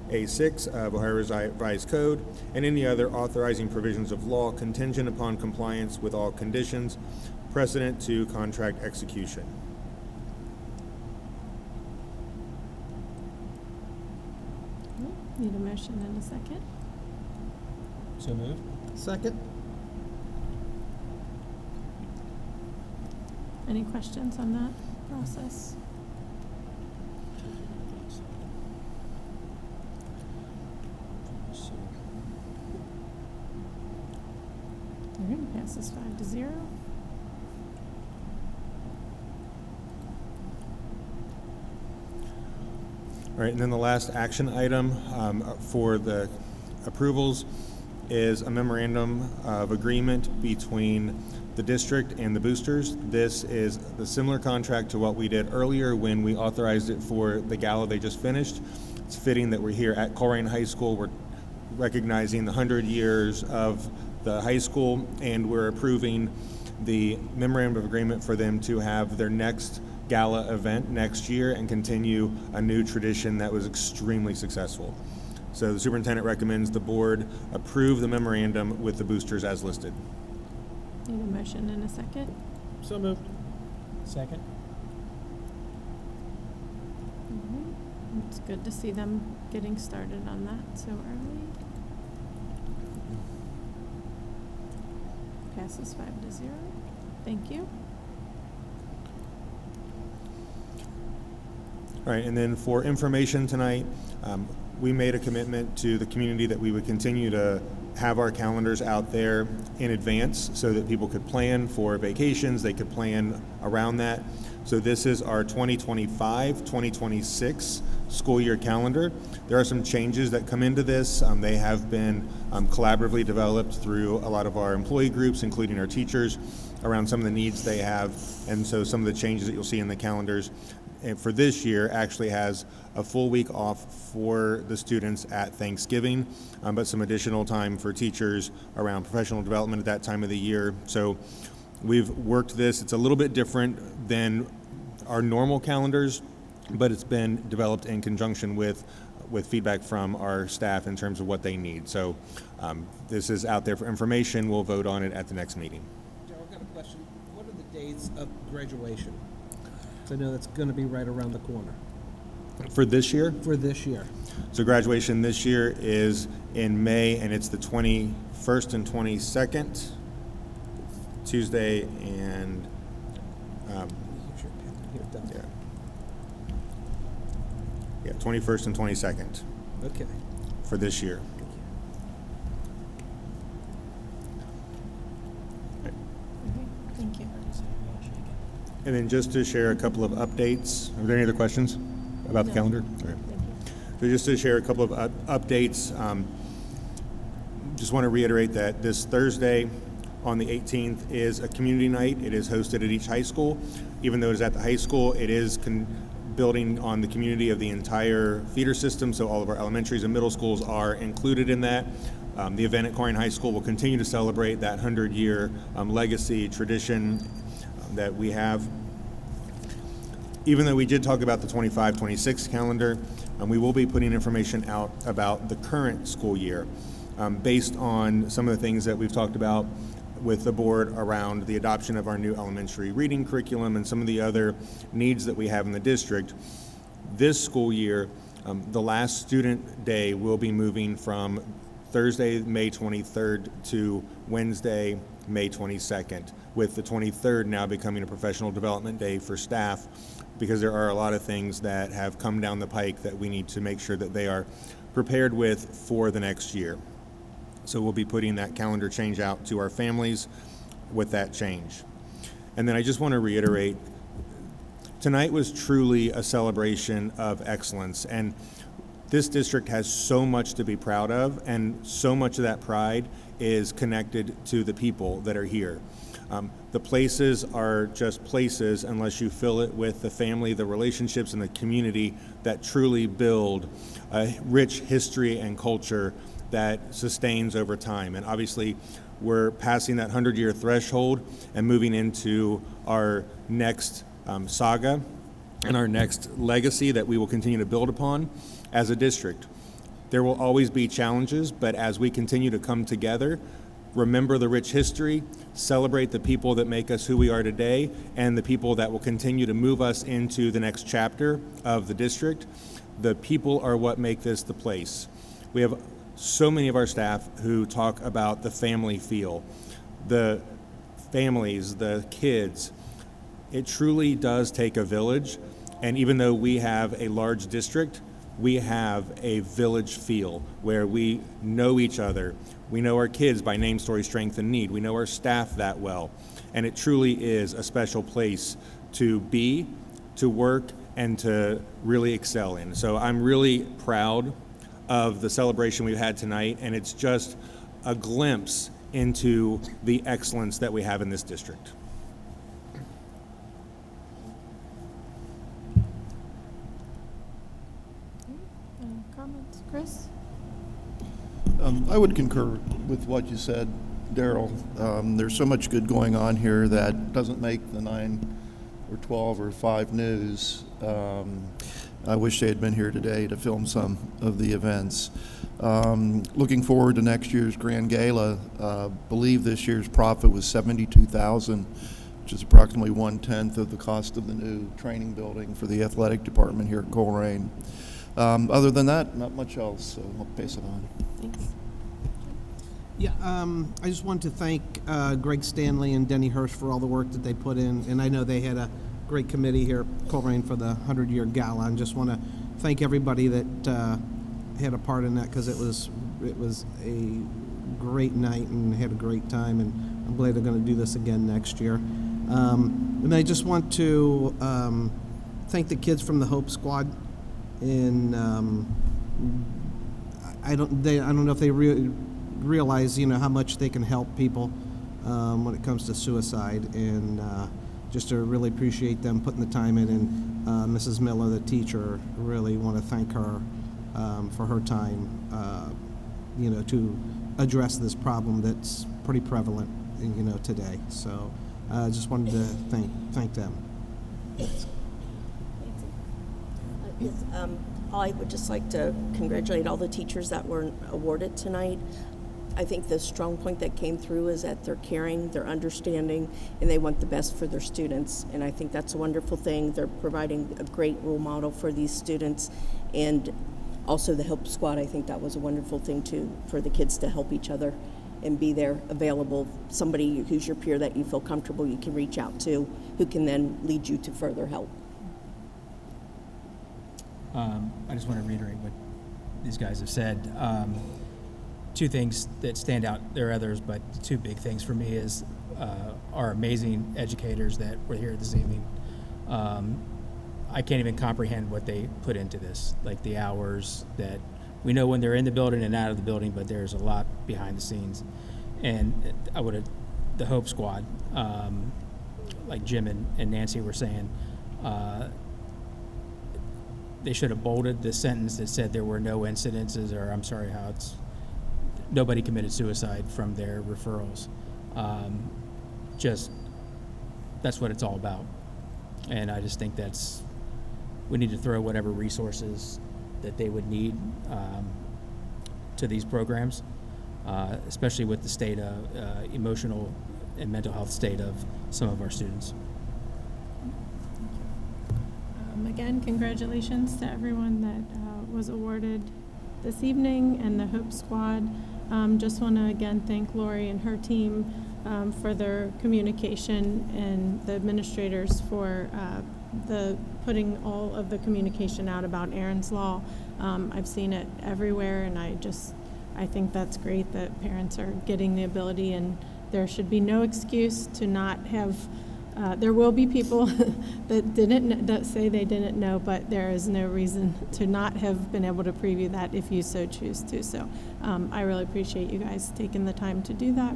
A6 of Ohio Revised Code, and any other authorizing provisions of law contingent upon compliance with all conditions precedent to contract execution. Need a motion and a second. So moved. Second. Any questions on that process? All right, passes 5-0. All right, and then the last action item for the approvals is a memorandum of agreement between the district and the boosters. This is the similar contract to what we did earlier when we authorized it for the gala they just finished. It's fitting that we're here at Colerain High School. We're recognizing the 100 years of the high school, and we're approving the memorandum of agreement for them to have their next gala event next year and continue a new tradition that was extremely successful. So the superintendent recommends the board approve the memorandum with the boosters as listed. Need a motion and a second. So moved. Second. It's good to see them getting started on that so early. Passes 5-0. Thank you. All right, and then for information tonight, we made a commitment to the community that we would continue to have our calendars out there in advance so that people could plan for vacations, they could plan around that. So this is our 2025-2026 school year calendar. There are some changes that come into this. They have been collaboratively developed through a lot of our employee groups, including our teachers. around some of the needs they have. And so some of the changes that you'll see in the calendars for this year actually has a full week off for the students at Thanksgiving, but some additional time for teachers around professional development at that time of the year. So we've worked this. It's a little bit different than our normal calendars, but it's been developed in conjunction with feedback from our staff in terms of what they need. So this is out there for information. We'll vote on it at the next meeting. Joe, I've got a question. What are the dates of graduation? I know that's going to be right around the corner. For this year? For this year. So graduation this year is in May, and it's the 21st and 22nd, Tuesday and yeah, 21st and 22nd. Okay. For this year. Thank you. And then just to share a couple of updates. Are there any other questions about the calendar? Okay. So just to share a couple of updates, just want to reiterate that this Thursday on the 18th is a community night. It is hosted at each high school. Even though it is at the high school, it is building on the community of the entire feeder system, so all of our elementaries and middle schools are included in that. The event at Colerain High School will continue to celebrate that 100-year legacy tradition that we have. Even though we did talk about the 25-26 calendar, we will be putting information out about the current school year based on some of the things that we've talked about with the board around the adoption of our new elementary reading curriculum and some of the other needs that we have in the district. This school year, the last student day will be moving from Thursday, May 23rd to Wednesday, May 22nd, with the 23rd now becoming a professional development day for staff, because there are a lot of things that have come down the pike that we need to make sure that they are prepared with for the next year. So we'll be putting that calendar change out to our families with that change. And then I just want to reiterate, tonight was truly a celebration of excellence. And this district has so much to be proud of, and so much of that pride is connected to the people that are here. The places are just places unless you fill it with the family, the relationships, and the community that truly build a rich history and culture that sustains over time. And obviously, we're passing that 100-year threshold and moving into our next saga and our next legacy that we will continue to build upon as a district. There will always be challenges, but as we continue to come together, remember the rich history, celebrate the people that make us who we are today, and the people that will continue to move us into the next chapter of the district. The people are what make this the place. We have so many of our staff who talk about the family feel, the families, the kids. It truly does take a village, and even though we have a large district, we have a village feel where we know each other. We know our kids by name, story, strength, and need. We know our staff that well. And it truly is a special place to be, to work, and to really excel in. So I'm really proud of the celebration we've had tonight, and it's just a glimpse into the excellence that we have in this district. Comments, Chris? I would concur with what you said, Daryl. There's so much good going on here that doesn't make the 9 or 12 or 5 news. I wish they had been here today to film some of the events. Looking forward to next year's Grand Gala. Believe this year's profit was $72,000, which is approximately 1/10 of the cost of the new training building for the athletic department here at Colerain. Other than that, not much else, so I'll pass it on. Thanks. Yeah, I just want to thank Greg Stanley and Denny Hirsch for all the work that they put in, and I know they had a great committee here at Colerain for the 100-year gala, and just want to thank everybody that had a part in that, because it was a great night and had a great time, and I'm glad they're going to do this again next year. And I just want to thank the kids from the Hope Squad, and I don't know if they realize how much they can help people when it comes to suicide, and just to really appreciate them putting the time in. And Mrs. Miller, the teacher, really want to thank her for her time, to address this problem that's pretty prevalent, today. So I just wanted to thank them. Yes, I would just like to congratulate all the teachers that were awarded tonight. I think the strong point that came through is that they're caring, they're understanding, and they want the best for their students. And I think that's a wonderful thing. They're providing a great role model for these students. And also the Help Squad, I think that was a wonderful thing too, for the kids to help each other and be there available. Somebody who's your peer that you feel comfortable you can reach out to, who can then lead you to further help. I just want to reiterate what these guys have said. Two things that stand out. There are others, but two big things for me is our amazing educators that were here this evening. I can't even comprehend what they put into this, like the hours that we know when they're in the building and out of the building, but there's a lot behind the scenes. And the Hope Squad, like Jim and Nancy were saying, they should have bolded the sentence that said there were no incidences, or I'm sorry, how it's nobody committed suicide from their referrals. That's what it's all about. And I just think we need to throw whatever resources that they would need to these programs, especially with the state of emotional and mental health state of some of our students. Again, congratulations to everyone that was awarded this evening and the Hope Squad. Just want to again thank Lori and her team for their communication, and the administrators for putting all of the communication out about Aaron's Law. I've seen it everywhere, and I think that's great that parents are getting the ability, and there should be no excuse to not have. There will be people that say they didn't know, but there is no reason to not have been able to preview that if you so choose to. So I really appreciate you guys taking the time to do that.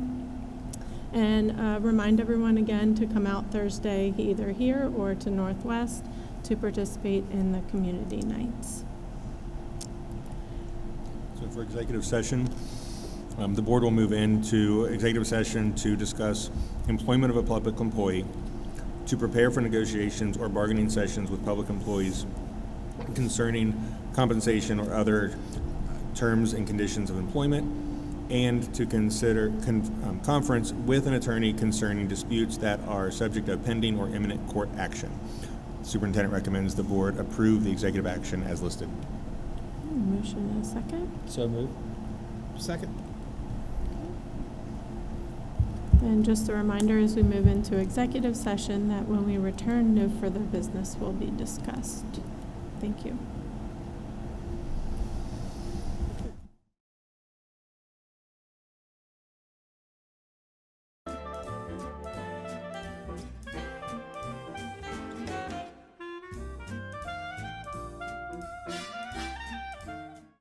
And remind everyone again to come out Thursday, either here or to Northwest, to participate in the community nights. So for executive session, the board will move into executive session to discuss employment of a public employee, to prepare for negotiations or bargaining sessions with public employees concerning compensation or other terms and conditions of employment, and to consider conference with an attorney concerning disputes that are subject of pending or imminent court action. The superintendent recommends the board approve the executive action as listed. Motion and a second. So moved. Second. And just a reminder as we move into executive session that when we return, no further business will be discussed. Thank you.